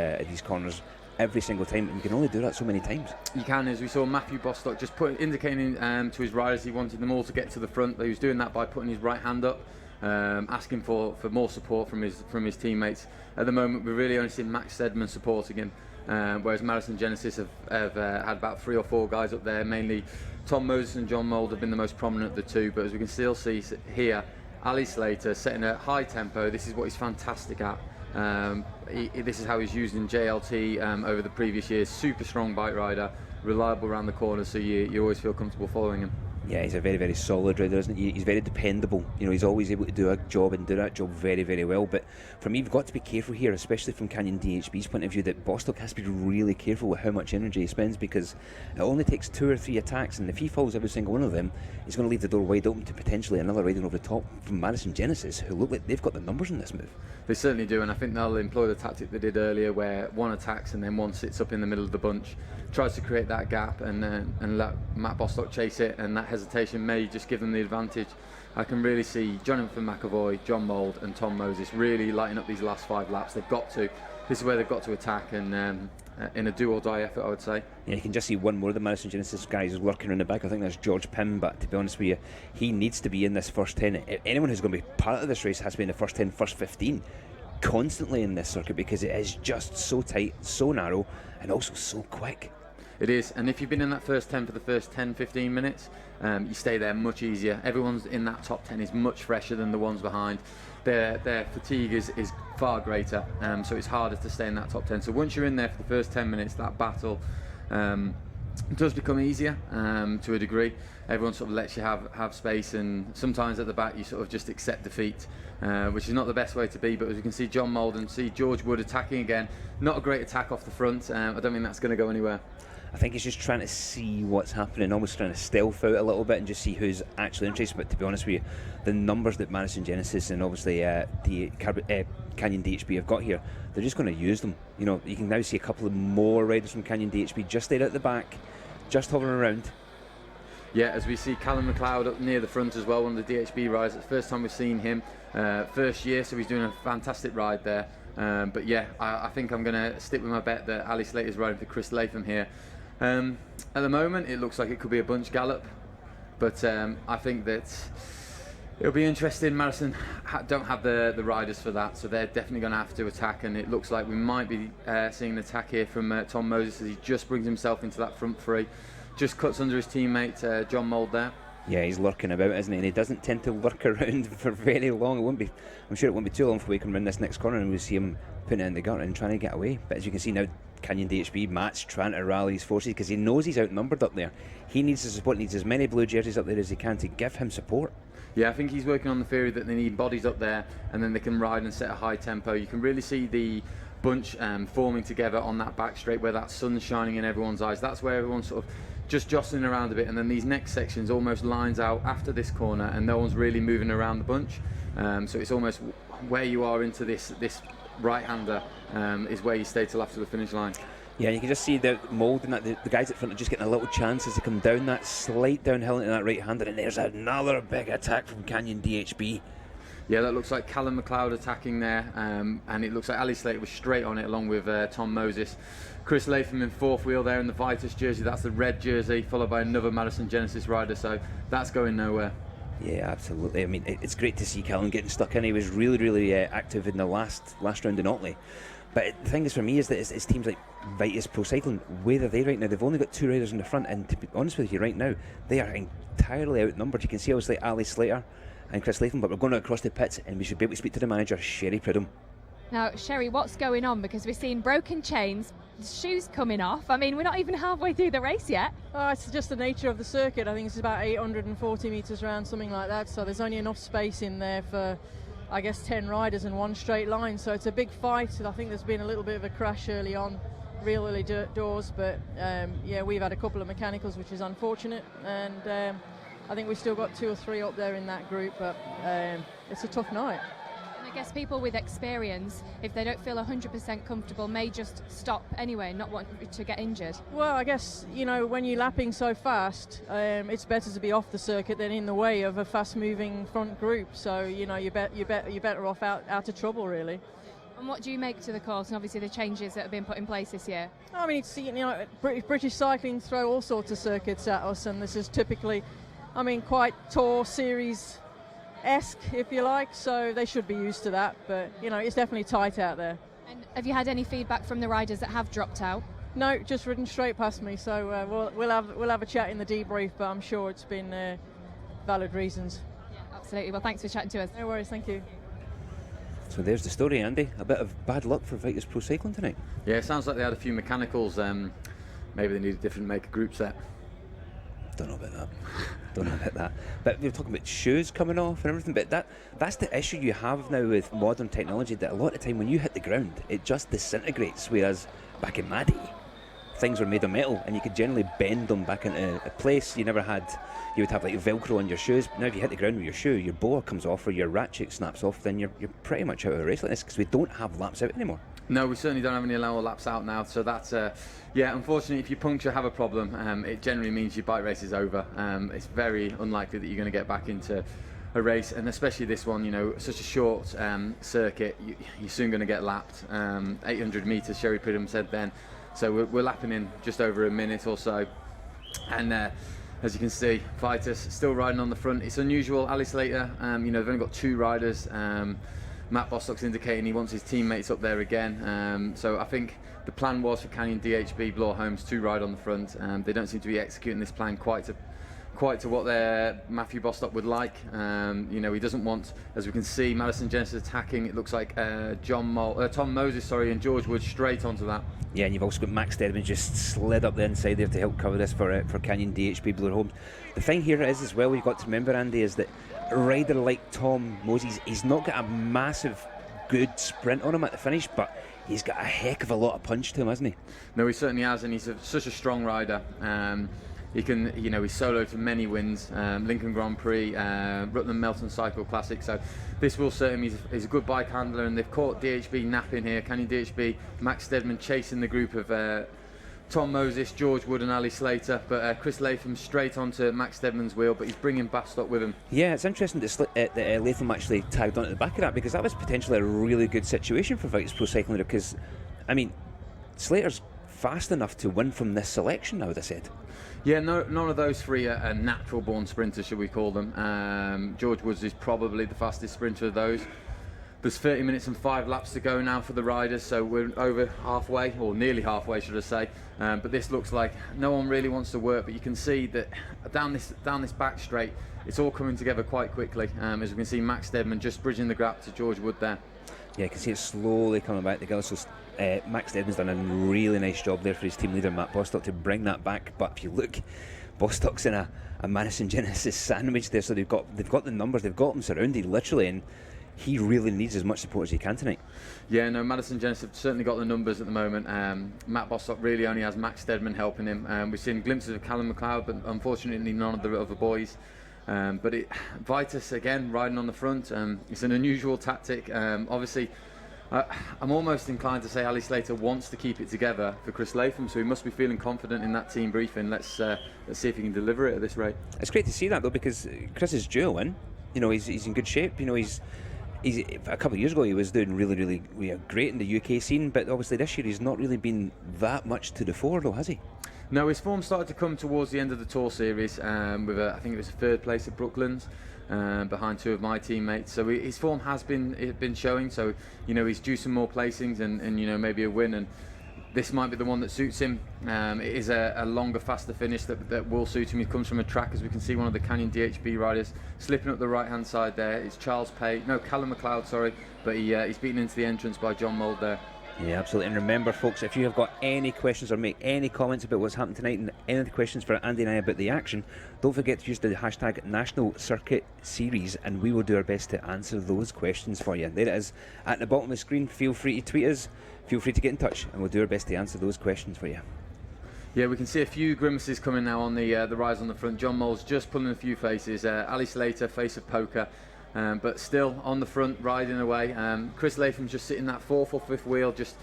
corners every single time, and you can only do that so many times. You can, as we saw Matthew Bostock just indicating to his riders he wanted them all to get to the front. He was doing that by putting his right hand up, asking for more support from his teammates. At the moment, we're really only seeing Max Stedman supporting him, whereas Madison Genesis have had about 3 or 4 guys up there. Mainly Tom Moses and Jon Mould have been the most prominent of the two, but as we can still see here, Ali Slater setting a high tempo. This is what he's fantastic at. This is how he's used in JLT over the previous years. Super strong bike rider, reliable around the corners, so you always feel comfortable following him. Yeah, he's a very solid rider, isn't he? He's very dependable. You know, he's always able to do a job and do that job very well. But for me, we've got to be careful here, especially from Canyon DHB's point of view, that Bostock has to be really careful with how much energy he spends, because it only takes 2 or 3 attacks, and if he follows every single one of them, he's going to leave the door wide open to potentially another rider over the top from Madison Genesis, who look like they've got the numbers in this move. They certainly do, and I think they'll employ the tactic they did earlier, where one attacks and then one sits up in the middle of the bunch, tries to create that gap and let Matt Bostock chase it, and that hesitation may just give them the advantage. I can really see Jonathan McAvoy, Jon Mould and Tom Moses really lighting up these last 5 laps. They've got to. This is where they've got to attack, and in a do-or-die effort, I would say. Yeah, you can just see one more of the Madison Genesis guys lurking in the back. I think that's George Pym, but to be honest with you, he needs to be in this first 10. Anyone who's going to be part of this race has to be in the first 10, first 15 constantly in this circuit, because it is just so tight, so narrow, and also so quick. It is, and if you've been in that first 10 for the first 10-15 minutes, you stay there much easier. Everyone's in that top 10 is much fresher than the ones behind. Their fatigue is far greater, so it's harder to stay in that top 10. So once you're in there for the first 10 minutes, that battle It does become easier to a degree. Everyone sort of lets you have space, and sometimes at the back you sort of just accept defeat, which is not the best way to be. But as you can see, Jon Mould and see George Wood attacking again. Not a great attack off the front. I don't think that's going to go anywhere. I think he's just trying to see what's happening, almost trying to stealth out a little bit and just see who's actually interested. But to be honest with you, the numbers that Madison Genesis and obviously Canyon DHB have got here, they're just going to use them. You know, you can now see a couple of more riders from Canyon DHB just there at the back, just hovering around. Yeah, as we see Callum McLeod up near the front as well, one of the DHB riders. It's the first time we've seen him, first year, so he's doing a fantastic ride there. But yeah, I think I'm going to stick with my bet that Ali Slater's riding for Chris Latham here. At the moment, it looks like it could be a bunch gallop, but I think that it'll be interesting. Madison don't have the riders for that, so they're definitely going to have to attack, and it looks like we might be seeing an attack here from Tom Moses as he just brings himself into that front three, just cuts under his teammate Jon Mould there. Yeah, he's lurking about, isn't he? And he doesn't tend to lurk around for very long. I'm sure it won't be too long before we come around this next corner and we'll see him putting it in the gutter and trying to get away. But as you can see now, Canyon DHB, Matt's trying to rally his forces because he knows he's outnumbered up there. He needs the support, needs as many blue jerseys up there as he can to give him support. Yeah, I think he's working on the theory that they need bodies up there and then they can ride and set a high tempo. You can really see the bunch forming together on that back straight where that sun's shining in everyone's eyes. That's where everyone's sort of just jostling around a bit, and then these next sections almost lines out after this corner and no one's really moving around the bunch. So it's almost where you are into this right-hander is where you stay till after the finish line. Yeah, you can just see the Mould and that the guys at front are just getting a little chance as they come down that slight downhill into that right-hander, and there's another big attack from Canyon DHB. Yeah, that looks like Callum McLeod attacking there, and it looks like Ali Slater was straight on it along with Tom Moses. Chris Latham in fourth wheel there in the Vitus jersey, that's the red jersey, followed by another Madison Genesis rider, so that's going nowhere. Yeah, absolutely. I mean, it's great to see Callum getting stuck in. He was really active in the last round in Otley. But the thing is for me is that it's teams like Vitus Pro Cycling, where are they right now? They've only got two riders in the front, and to be honest with you right now, they are entirely outnumbered. You can see obviously Ali Slater and Chris Latham, but we're going across the pits and we should be able to speak to the manager, Sherry Pridham. Now, Sherry, what's going on? Because we're seeing broken chains, shoes coming off. I mean, we're not even halfway through the race yet. Oh, it's just the nature of the circuit. I think it's about 840 metres round, something like that. So there's only enough space in there for, I guess, 10 riders in one straight line. So it's a big fight. I think there's been a little bit of a crash early on, real early doors. But yeah, we've had a couple of mechanicals, which is unfortunate. And I think we've still got 2 or 3 up there in that group. But it's a tough night. I guess people with experience, if they don't feel 100% comfortable, may just stop anyway, not want to get injured. Well, I guess, you know, when you're lapping so fast, it's better to be off the circuit than in the way of a fast-moving front group. So, you know, you're better off out of trouble, really. And what do you make to the course and obviously the changes that have been put in place this year? I mean, it's, you know, British cycling throw all sorts of circuits at us, and this is typically, I mean, quite Tour Series esque, if you like, so they should be used to that, but you know, it's definitely tight out there. And have you had any feedback from the riders that have dropped out? No, just ridden straight past me, so we'll have a chat in the debrief, but I'm sure it's been valid reasons. Yeah, absolutely. Well, thanks for chatting to us. No worries, thank you. So there's the story, Andy. A bit of bad luck for Vitus Pro Cycling tonight. Yeah, it sounds like they had a few mechanicals. Maybe they need a different make a group set. Don't know about that. But we're talking about shoes coming off and everything, but that's the issue you have now with modern technology, that a lot of time when you hit the ground it just disintegrates, whereas back in my day things were made of metal and you could generally bend them back into a place. You would have like Velcro on your shoes. Now if you hit the ground with your shoe, your boa comes off or your ratchet snaps off, then you're pretty much out of a race like this, because we don't have laps out anymore. No, we certainly don't have any allowable laps out now, so that's, yeah, unfortunately, if you puncture, have a problem, it generally means your bike race is over. It's very unlikely that you're going to get back into a race, and especially this one, you know, such a short circuit, you're soon going to get lapped. 800 metres, Sherry Pridham said then, so we're lapping in just over a minute or so, and as you can see, Vitus still riding on the front. It's unusual. Ali Slater, you know, they've only got 2 riders. Matt Bostock's indicating he wants his teammates up there again. So I think the plan was for Canyon DHB, Bloor Homes to ride on the front. They don't seem to be executing this plan quite quite to what Matthew Bostock would like. He doesn't want, as we can see, Madison Genesis attacking. It looks like Tom Moses, and George Wood straight onto that. Yeah, and you've also got Max Stedman just slid up the inside there to help cover this for Canyon DHB Bloor Homes. The thing here is as well, you've got to remember, Andy, is that a rider like Tom Moses, he's not got a massive good sprint on him at the finish, but he's got a heck of a lot of punch to him, hasn't he? No, he certainly has, and he's such a strong rider. He can, he's soloed for many wins, Lincoln Grand Prix, Rutland Melton Cycle Classic. So this will certainly, he's a good bike handler, and they've caught DHB napping here. Canyon DHB, Max Stedman chasing the group of Tom Moses, George Wood and Ali Slater, but Chris Latham straight onto Max Stedman's wheel, but he's bringing Bostock with him. Yeah, it's interesting that Latham actually tagged on at the back of that, because that was potentially a really good situation for Vitus Pro Cycling, because, I mean, Slater's fast enough to win from this selection, I would have said. Yeah, none of those three are natural born sprinters, should we call them. George Woods is probably the fastest sprinter of those. There's 30 minutes and 5 laps to go now for the riders, so we're over halfway, or nearly halfway should I say. But this looks like no one really wants to work, but you can see that down this back straight, it's all coming together quite quickly. As we can see, Max Stedman just bridging the gap to George Wood there. Yeah, you can see it slowly coming back together. So Max Stedman's done a really nice job there for his team leader Matt Bostock to bring that back. But if you look, Bostock's in a Madison Genesis sandwich there, so they've got the numbers, they've got him surrounded literally, and he really needs as much support as he can tonight. Yeah, no, Madison Genesis have certainly got the numbers at the moment. Matt Bostock really only has Max Stedman helping him. We've seen glimpses of Callum McLeod, but unfortunately none of the other boys. But Vitus again riding on the front. It's an unusual tactic. Obviously, I'm almost inclined to say Ali Slater wants to keep it together for Chris Latham, so he must be feeling confident in that team briefing. Let's see if he can deliver it at this rate. It's great to see that though, because Chris is due a win. He's in good shape. He's a couple of years ago he was doing really great in the UK scene, but obviously this year he's not really been that much to the fore though, has he? No, his form started to come towards the end of the Tour Series with I think it was a 3rd place at Brooklands, behind 2 of my teammates. So his form has been showing. So he's due some more placings and maybe a win. And this might be the one that suits him. It is a longer, faster finish that will suit him. He comes from a track, as we can see, one of the Canyon DHB riders slipping up the right-hand side there. It's Callum McLeod, sorry, but he's beaten into the entrance by Jon Mould there. Yeah, absolutely. And remember, folks, if you have got any questions or make any comments about what's happened tonight and any of the questions for Andy and I about the action, don't forget to use the hashtag National Circuit Series, and we will do our best to answer those questions for you. There it is at the bottom of the screen. Feel free to tweet us, feel free to get in touch, and we'll do our best to answer those questions for you. Yeah, we can see a few grimaces coming now on the rise on the front. Jon Mould's just pulling a few faces. Ali Slater, face of poker. But still on the front, riding away. Chris Latham's just sitting that 4th or 5th wheel, just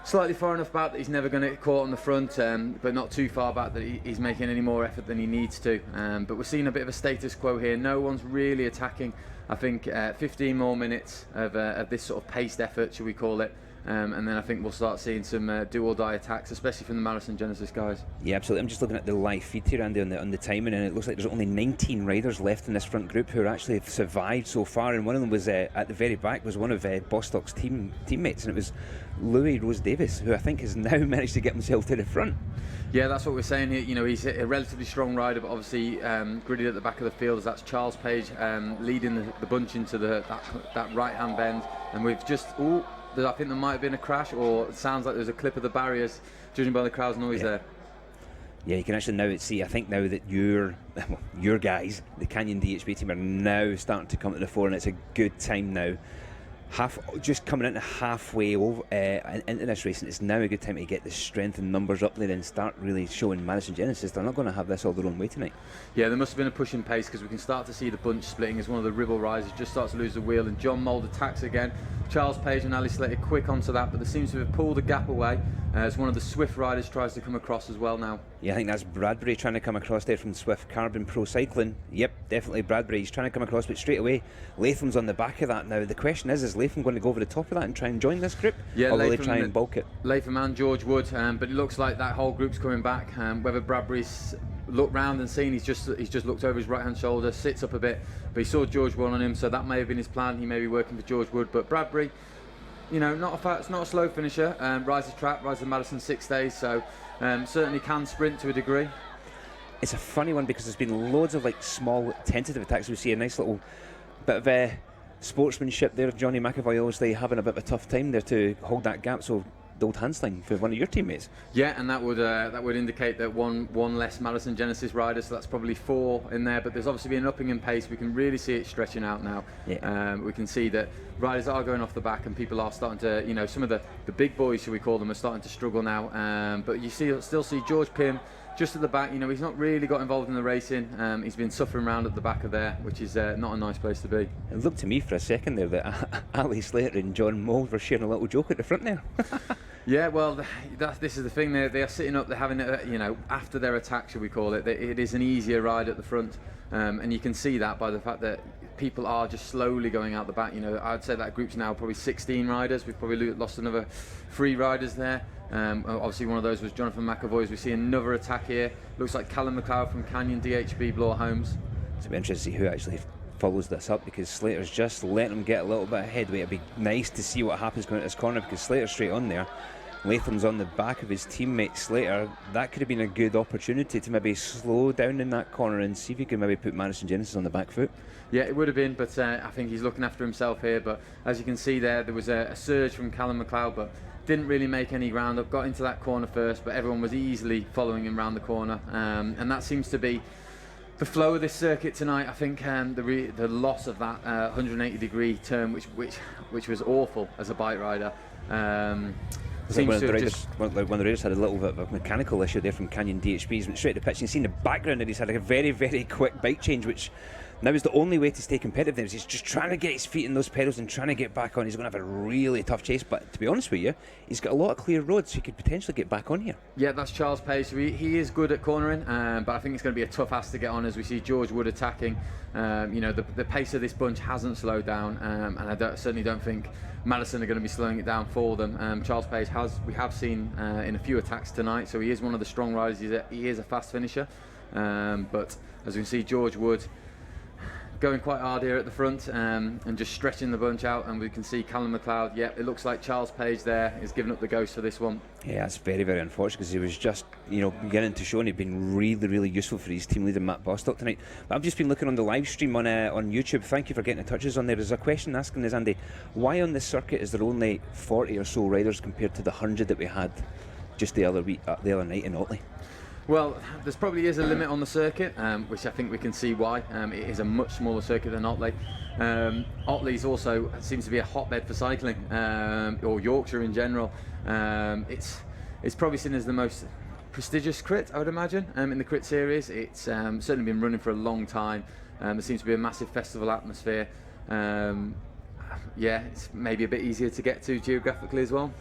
slightly far enough back that he's never going to get caught on the front, but not too far back that he's making any more effort than he needs to. But we're seeing a bit of a status quo here. No one's really attacking. I think 15 more minutes of this sort of paced effort, should we call it. And then I think we'll start seeing some do-or-die attacks, especially from the Madison Genesis guys. Yeah, absolutely. I'm just looking at the live feed here, Andy, on the timing, and it looks like there's only 19 riders left in this front group who actually have survived so far, and one of them was at the very back was one of Bostock's teammates, and it was Louis Rose Davis, who I think has now managed to get himself to the front. Yeah, that's what we're saying here. He's a relatively strong rider, but obviously gridded at the back of the field, as that's Charles Page leading the bunch into that right-hand bend, and we've just... I think there might have been a crash, or it sounds like there's a clip of the barriers, judging by the crowd's noise there. Yeah, you can actually now see, I think now that your guys, the Canyon DHB team, are now starting to come to the fore, and it's a good time now. Just coming into halfway over into this race, and it's now a good time to get the strength and numbers up there and start really showing Madison Genesis they're not going to have this all their own way tonight. Yeah, there must have been a push in pace, because we can start to see the bunch splitting as one of the Ribble riders just starts to lose the wheel, and Jon Mould attacks again. Charles Page and Ali Slater quick onto that, but they seem to have pulled a gap away as one of the Swift riders tries to come across as well now. Yeah, I think that's Bradbury trying to come across there from Swift Carbon Pro Cycling. Yep, definitely Bradbury. He's trying to come across, but straight away Latham's on the back of that now. The question is Latham going to go over the top of that and try and join this group? Yeah, or will they try and bulk it? Latham and George Wood, but it looks like that whole group's coming back. Whether Bradbury's looked round and seen, he's just looked over his right hand shoulder, sits up a bit, but he saw George Wood on him, so that may have been his plan. He may be working for George Wood, but Bradbury, it's not a slow finisher. Rides the track, rides the Madison 6 days, so certainly can sprint to a degree. it's a funny one because there's been loads of like small tentative attacks. We see a nice little bit of sportsmanship there. Johnny McAvoy obviously having a bit of a tough time there to hold that gap. So the old handsling for one of your teammates. Yeah, and that would indicate that one less Madison Genesis rider, so that's probably 4 in there. But there's obviously been an upping in pace. We can really see it stretching out now. Yeah. We can see that riders are going off the back, and people are starting to, some of the big boys, should we call them, are starting to struggle now. But you still see George Pym just at the back. He's not really got involved in the racing. He's been suffering around at the back of there, which is not a nice place to be. It looked to me for a second there that Ali Slater and Jon Mould were sharing a little joke at the front there. Yeah, well, this is the thing. They are sitting up. They're having, after their attack, shall we call it? It is an easier ride at the front, and you can see that by the fact that people are just slowly going out the back. I'd say that group's now probably 16 riders. We've probably lost another 3 riders there. Obviously, one of those was Jonathan McAvoy. We see another attack here. Looks like Callum McLeod from Canyon DHB, Bloor Homes. It's be interesting to see who actually follows this up, because Slater's just letting him get a little bit of headway. It'd be nice to see what happens going at this corner, because Slater's straight on there. Latham's on the back of his teammate Slater. That could have been a good opportunity to maybe slow down in that corner and see if he could maybe put Madison Genesis on the back foot. Yeah, it would have been, but I think he's looking after himself here. But as you can see there was a surge from Callum McLeod, but didn't really make any ground up. Got into that corner first, but everyone was easily following him round the corner, and that seems to be the flow of this circuit tonight. I think the loss of that 180-degree turn, which was awful as a bike rider. One of the riders had a little bit of a mechanical issue there from Canyon DHB. He's went straight to the pitch, and you've seen the background, and he's had a very, very quick bike change, which now is the only way to stay competitive there. He's just trying to get his feet in those pedals and trying to get back on. He's going to have a really tough chase, but to be honest with you, he's got a lot of clear roads, so he could potentially get back on here. Yeah, that's Charles Page. He is good at cornering, but I think it's going to be a tough ass to get on, as we see George Wood attacking. The pace of this bunch hasn't slowed down, and I certainly don't think Madison are going to be slowing it down for them. Charles Page we have seen in a few attacks tonight, so he is one of the strong riders. He is a fast finisher, but as we can see, George Wood going quite hard here at the front, and just stretching the bunch out, and we can see Callum McLeod. Yep, it looks like Charles Page there is giving up the ghost for this one. Yeah, it's very, very unfortunate, because he was just, beginning to show, and he'd been really, really useful for his team leader Matt Bostock tonight. But I've just been looking on the live stream on YouTube. Thank you for getting the touches on there. There's a question asking us, Andy, why on this circuit is there only 40 or so riders compared to the 100 that we had just the other night in Otley? Well, there probably is a limit on the circuit, which I think we can see why. It is a much smaller circuit than Otley. Otley's also seems to be a hotbed for cycling, or Yorkshire in general. It's probably seen as the most prestigious crit, I would imagine, in the crit series. It's certainly been running for a long time. There seems to be a massive festival atmosphere. It's maybe a bit easier to get to geographically as well.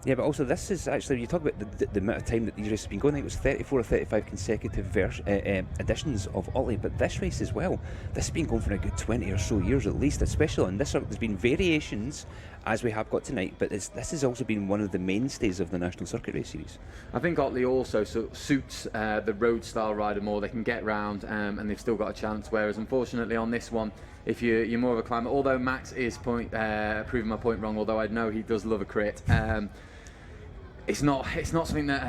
Yeah, but also this is actually, you talk about the amount of time that these races have been going. I think it was 34 or 35 consecutive editions of Otley, but this race as well, this has been going for a good 20 or so years at least, especially on this circuit. There's been variations, as we have got tonight, but this has also been one of the mainstays of the National Circuit Race Series. I think Otley also suits the road style rider more. They can get round, and they've still got a chance, whereas unfortunately on this one, if you're more of a climber, although Max is proving my point wrong, although I know he does love a crit, it's not something that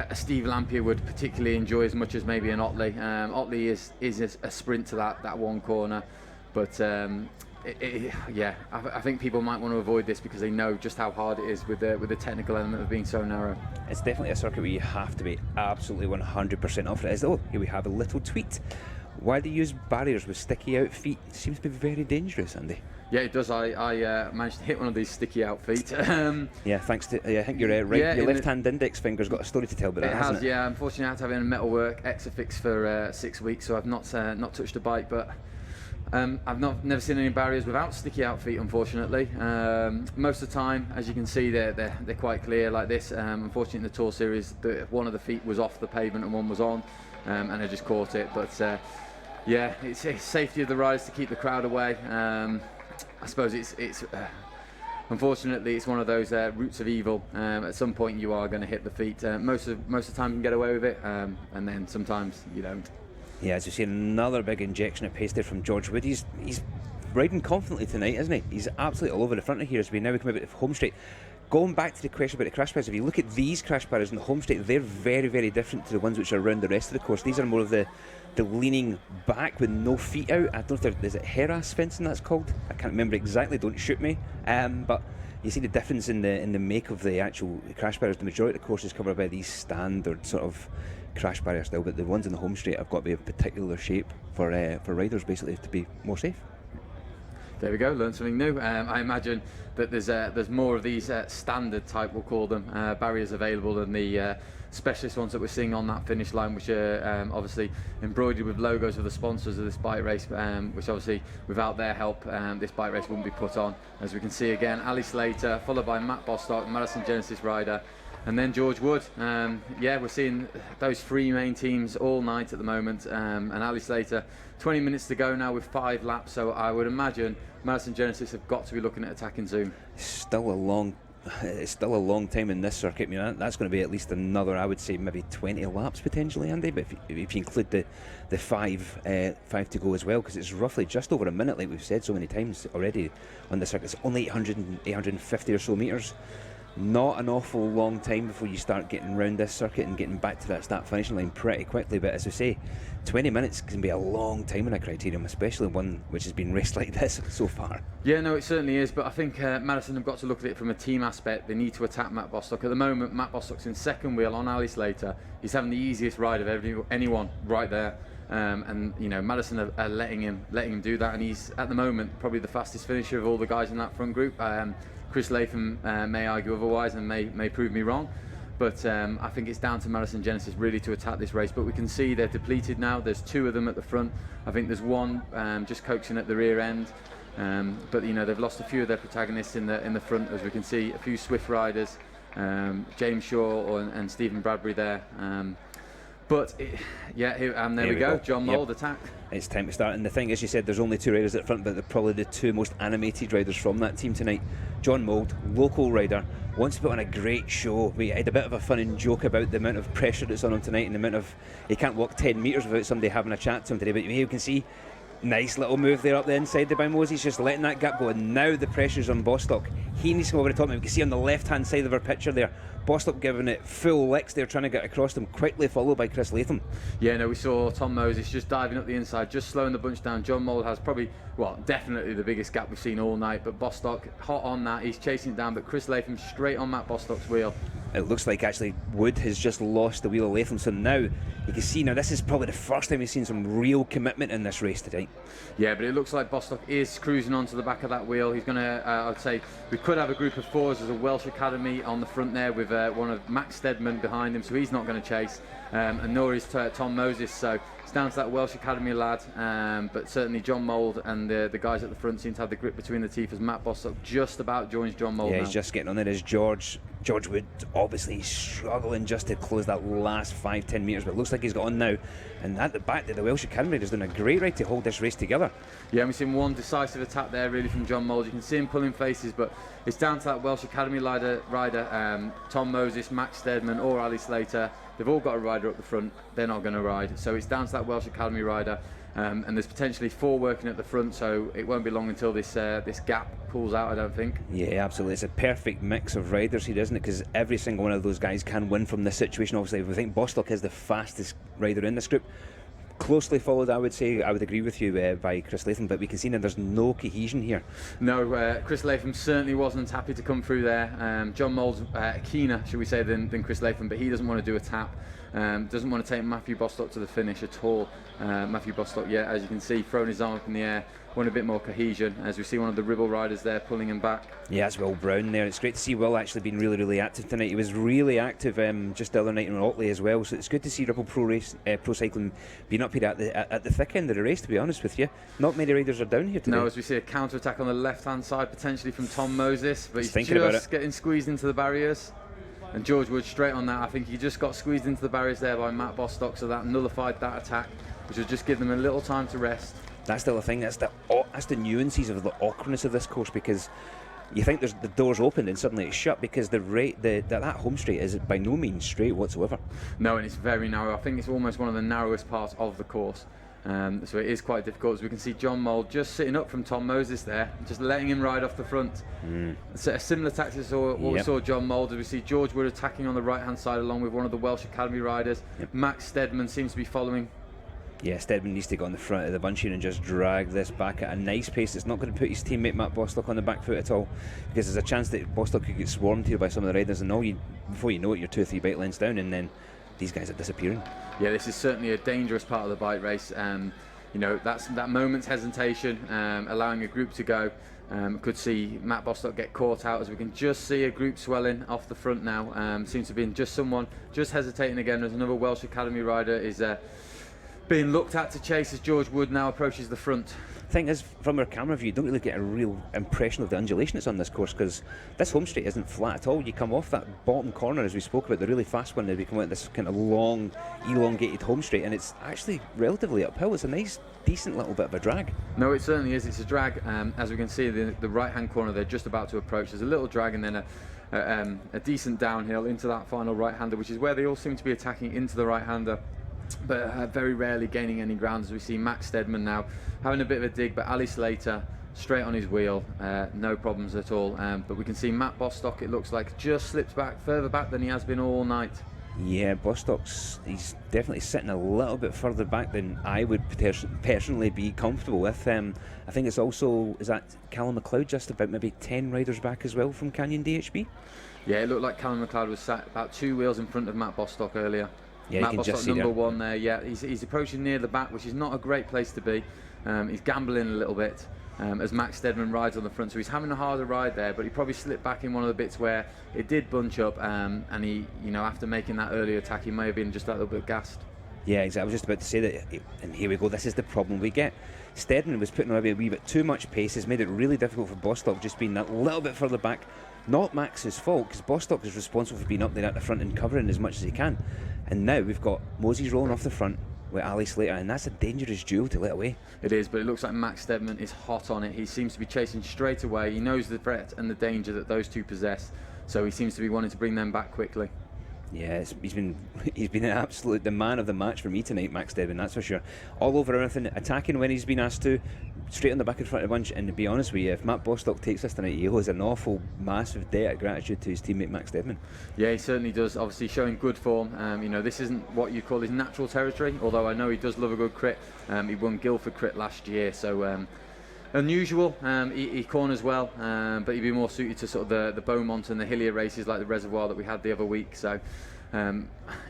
a Steve Lampier would particularly enjoy as much as maybe an Otley. Otley is a sprint to that one corner, but I think people might want to avoid this because they know just how hard it is with the technical element of being so narrow. It's definitely a circuit where you have to be absolutely 100% off it. As though here we have a little tweet. Why do you use barriers with sticky out feet? It seems to be very dangerous, Andy. Yeah, it does. I managed to hit one of these sticky out feet. Yeah, thanks to I think your your left hand index finger's got a story to tell about that, hasn't it? Yeah. Unfortunately, I had to have it in metalwork Exafix for 6 weeks, so I've not touched a bike, but I've never seen any barriers without sticky out feet, unfortunately. Most of the time, as you can see, they're quite clear like this. Unfortunately, in the Tour Series, one of the feet was off the pavement and one was on, and I just caught it. But it's safety of the riders to keep the crowd away. I suppose it's unfortunately it's one of those roots of evil. At some point, you are going to hit the feet. Most of the time, you can get away with it, and then sometimes you don't. Yeah, as you see, another big injection of pace there from George Wood. He's riding confidently tonight, isn't he? He's absolutely all over the front of here as we now come out of home straight. going back to the question about the crash barriers, if you look at these crash barriers in the home straight, they're very, very different to the ones which are around the rest of the course. These are more of the leaning back with no feet out. I don't know if is it Heras fencing that's called? I can't remember exactly, don't shoot me. But you see the difference in the make of the actual crash barriers. The majority of the course is covered by these standard sort of crash barriers still, but the ones in the home straight have got to be of particular shape for riders basically to be more safe. There we go, learned something new. I imagine that there's more of these standard type, we'll call them, barriers available than the specialist ones that we're seeing on that finish line, which are obviously embroidered with logos of the sponsors of this bike race, which obviously without their help this bike race wouldn't be put on. As we can see again, Ali Slater followed by Matt Bostock, Madison Genesis rider, and then George Wood. Yeah, we're seeing those three main teams all night at the moment, and Ali Slater 20 minutes to go now with 5 laps, so I would imagine Madison Genesis have got to be looking at attacking soon. It's still a long time in this circuit. I mean, that's going to be at least another, I would say, maybe 20 laps potentially, Andy. But if you include the five to go as well, because it's roughly just over a minute, like we've said so many times already on the circuit. It's only 850 or so metres. Not an awful long time before you start getting round this circuit and getting back to that start finishing line pretty quickly. But as I say, 20 minutes can be a long time in a criterium, especially one which has been raced like this so far. Yeah, no, it certainly is, but I think Madison have got to look at it from a team aspect. They need to attack Matt Bostock. At the moment, Matt Bostock's in second wheel on Ali Slater. He's having the easiest ride of anyone right there. And you know, Madison are letting him do that, and he's at the moment probably the fastest finisher of all the guys in that front group. Chris Latham may argue otherwise and may prove me wrong, but I think it's down to Madison Genesis really to attack this race. But we can see they're depleted now. There's 2 of them at the front. I think there's one just coaxing at the rear end, but you know, they've lost a few of their protagonists in the front, as we can see a few Swift riders, James Shaw and Stephen Bradbury there. But there we go. Jon Mould attack. It's time to start, and the thing is, you said there's only 2 riders at the front, but they're probably the 2 most animated riders from that team tonight. Jon Mould, local rider, wants to put on a great show. We had a bit of a fun and joke about the amount of pressure that's on him tonight, and the amount of he can't walk 10 metres without somebody having a chat to him today. But you can see, nice little move there up the inside by Moses, just letting that gap go, and now the pressure's on Bostock. He needs to come over the top. We can see on the left-hand side of our picture there, Bostock giving it full licks there, trying to get across them, quickly followed by Chris Latham. Yeah, no, we saw Tom Moses just diving up the inside, just slowing the bunch down. Jon Mould has probably, definitely the biggest gap we've seen all night, but Bostock hot on that, he's chasing it down, but Chris Latham straight on Matt Bostock's wheel. It looks like actually Wood has just lost the wheel of Latham, so now you can see, now this is probably the first time we've seen some real commitment in this race today. Yeah, but it looks like Bostock is cruising onto the back of that wheel. He's going to, I'd say, we could have a group of 4s as a Welsh Academy on the front there with one of Max Stedman behind him, so he's not going to chase, and nor is Tom Moses, so it's down to that Welsh Academy lad, but certainly Jon Mould and the guys at the front seem to have the grip between the teeth as Matt Bostock just about joins Jon Mould. Yeah, he's just getting on there as George Wood, obviously struggling just to close that last 5-10 metres, but it looks like he's got on now, and at the back there, the Welsh Academy is doing a great ride to hold this race together. Yeah, we've seen one decisive attack there really from Jon Mould. You can see him pulling faces, but it's down to that Welsh Academy rider, Tom Moses, Max Stedman or Ali Slater. They've all got a rider up the front, they're not going to ride, so it's down to that Welsh Academy rider, and there's potentially 4 working at the front, so it won't be long until this gap pulls out, I don't think. Yeah, absolutely. It's a perfect mix of riders here, isn't it? Because every single one of those guys can win from this situation. Obviously, we think Bostock is the fastest rider in this group. Closely followed, I would say, I would agree with you, by Chris Latham, but we can see that there's no cohesion here. No, Chris Latham certainly wasn't happy to come through there. Jon Mould's keener, should we say, than Chris Latham, but he doesn't want to do a tap. Doesn't want to take Matthew Bostock to the finish at all. Matthew Bostock, yeah, as you can see, throwing his arm up in the air, wanting a bit more cohesion, as we see one of the Ribble riders there pulling him back. Yeah, it's Will Brown there. It's great to see Will actually being really, really active tonight. He was really active just the other night in Otley as well, so it's good to see Ribble Pro Cycling being up here at the thick end of the race, to be honest with you. Not many riders are down here today. No, as we see a counter-attack on the left-hand side, potentially from Tom Moses, but he's just getting squeezed into the barriers. And George Wood straight on that. I think he just got squeezed into the barriers there by Matt Bostock, so that nullified that attack, which will just give them a little time to rest. That's still the thing. That's the nuances of the awkwardness of this course, because you think the door's opened and suddenly it's shut, because that home straight is by no means straight whatsoever. No, and it's very narrow. I think it's almost one of the narrowest parts of the course. So it is quite difficult. As we can see Jon Mould just sitting up from Tom Moses there, just letting him ride off the front. So a similar tactic to what we saw Jon Mould. As we see George Wood attacking on the right hand side along with one of the Welsh Academy riders. Max Stedman seems to be following. Yeah, Stedman needs to go on the front of the bunch here and just drag this back at a nice pace. It's not going to put his teammate Matt Bostock on the back foot at all, because there's a chance that Bostock could get swarmed here by some of the riders, and before you know it, you're 2 or 3 bike lengths down, and then these guys are disappearing. Yeah, this is certainly a dangerous part of the bike race. That moment's hesitation, allowing a group to go. Could see Matt Bostock get caught out, as we can just see a group swelling off the front now. Seems to be just someone just hesitating again. There's another Welsh Academy rider is being looked at to chase as George Wood now approaches the front. Thing is, from our camera view, you don't really get a real impression of the undulation that's on this course, because this home straight isn't flat at all. You come off that bottom corner, as we spoke about, the really fast one, and we come out this kind of long, elongated home straight, and it's actually relatively uphill. It's a nice, decent little bit of a drag. No, it certainly is. It's a drag. As we can see, the right-hand corner they're just about to approach. There's a little drag and then a decent downhill into that final right-hander, which is where they all seem to be attacking into the right-hander, but very rarely gaining any ground. As we see Max Stedman now having a bit of a dig, but Ali Slater straight on his wheel, no problems at all. But we can see Matt Bostock, it looks like, just slipped back, further back than he has been all night. Yeah, he's definitely sitting a little bit further back than I would personally be comfortable with. I think it's also, is that Callum McLeod just about maybe 10 riders back as well from Canyon DHB? Yeah, it looked like Callum McLeod was sat about 2 wheels in front of Matt Bostock earlier. Yeah, Matt Bostock number 1 there. Yeah, he's approaching near the back, which is not a great place to be. He's gambling a little bit as Max Stedman rides on the front, so he's having a harder ride there, but he probably slipped back in one of the bits where it did bunch up, and he, after making that early attack, he may have been just a little bit gassed. Yeah, exactly. I was just about to say that, and here we go. This is the problem we get. Stedman was putting on a wee bit too much pace. Has made it really difficult for Bostock just being that little bit further back. Not Max's fault, because Bostock is responsible for being up there at the front and covering as much as he can. And now we've got Moses rolling off the front with Ali Slater, and that's a dangerous duel to let away. It is, but it looks like Max Stedman is hot on it. He seems to be chasing straight away. He knows the threat and the danger that those two possess, so he seems to be wanting to bring them back quickly. Yeah, he's been the man of the match for me tonight, Max Stedman, that's for sure. All over everything, attacking when he's been asked to, straight on the back in front of the bunch. And to be honest with you, if Matt Bostock takes this tonight, he owes an awful massive debt of gratitude to his teammate Max Stedman. Yeah, he certainly does. Obviously showing good form. This isn't what you call his natural territory, although I know he does love a good crit. He won Guildford Crit last year, so unusual. He corners well, but he'd be more suited to sort of the Beaumont and the hillier races like the Reservoir that we had the other week. So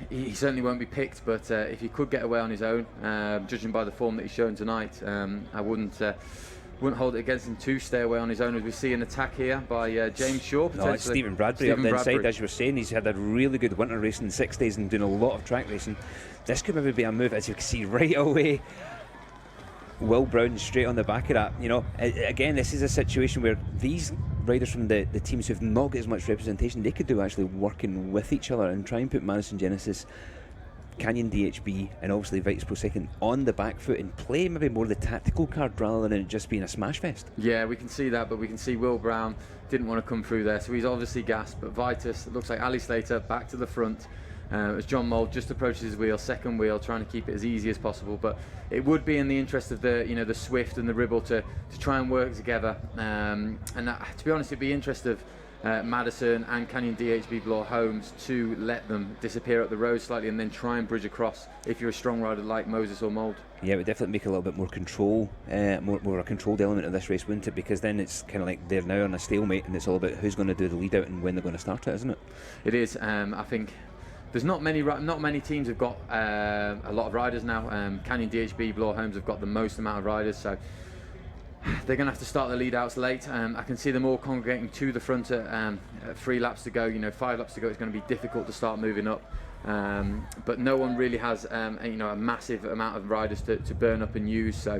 he certainly won't be picked, but if he could get away on his own, judging by the form that he's shown tonight, I wouldn't hold it against him to stay away on his own. As we see an attack here by James Shaw. No, it's Stephen Bradbury up the inside, as you were saying. He's had a really good winter racing in 6 days and doing a lot of track racing. This could maybe be a move, as you can see right away. Will Brown straight on the back of that. Again, this is a situation where these riders from the teams who've not got as much representation, they could do actually working with each other and try and put Madison Genesis, Canyon DHB and obviously Vitus Pro Cycling on the back foot and play maybe more the tactical card rather than it just being a smash fest. Yeah, we can see that, but we can see Will Brown didn't want to come through there, so he's obviously gassed. But Vitus, it looks like Ali Slater back to the front as Jon Mould just approaches his wheel, second wheel, trying to keep it as easy as possible. But it would be in the interest of the Swift and the Ribble to try and work together. And that, to be honest, it'd be interest of Madison and Canyon DHB Bloor Homes to let them disappear up the road slightly and then try and bridge across if you're a strong rider like Moses or Mould. Yeah, it would definitely make a little bit more control, more a controlled element of this race, wouldn't it? Because then it's kind of like they're now on a stalemate and it's all about who's going to do the lead out and when they're going to start it, isn't it? It is. I think there's not many teams have got a lot of riders now. Canyon DHB, Bloor Homes have got the most amount of riders, so they're going to have to start the lead outs late. I can see them all congregating to the front at 3 laps to go. 5 laps to go. It's going to be difficult to start moving up. But no one really has a massive amount of riders to burn up and use. So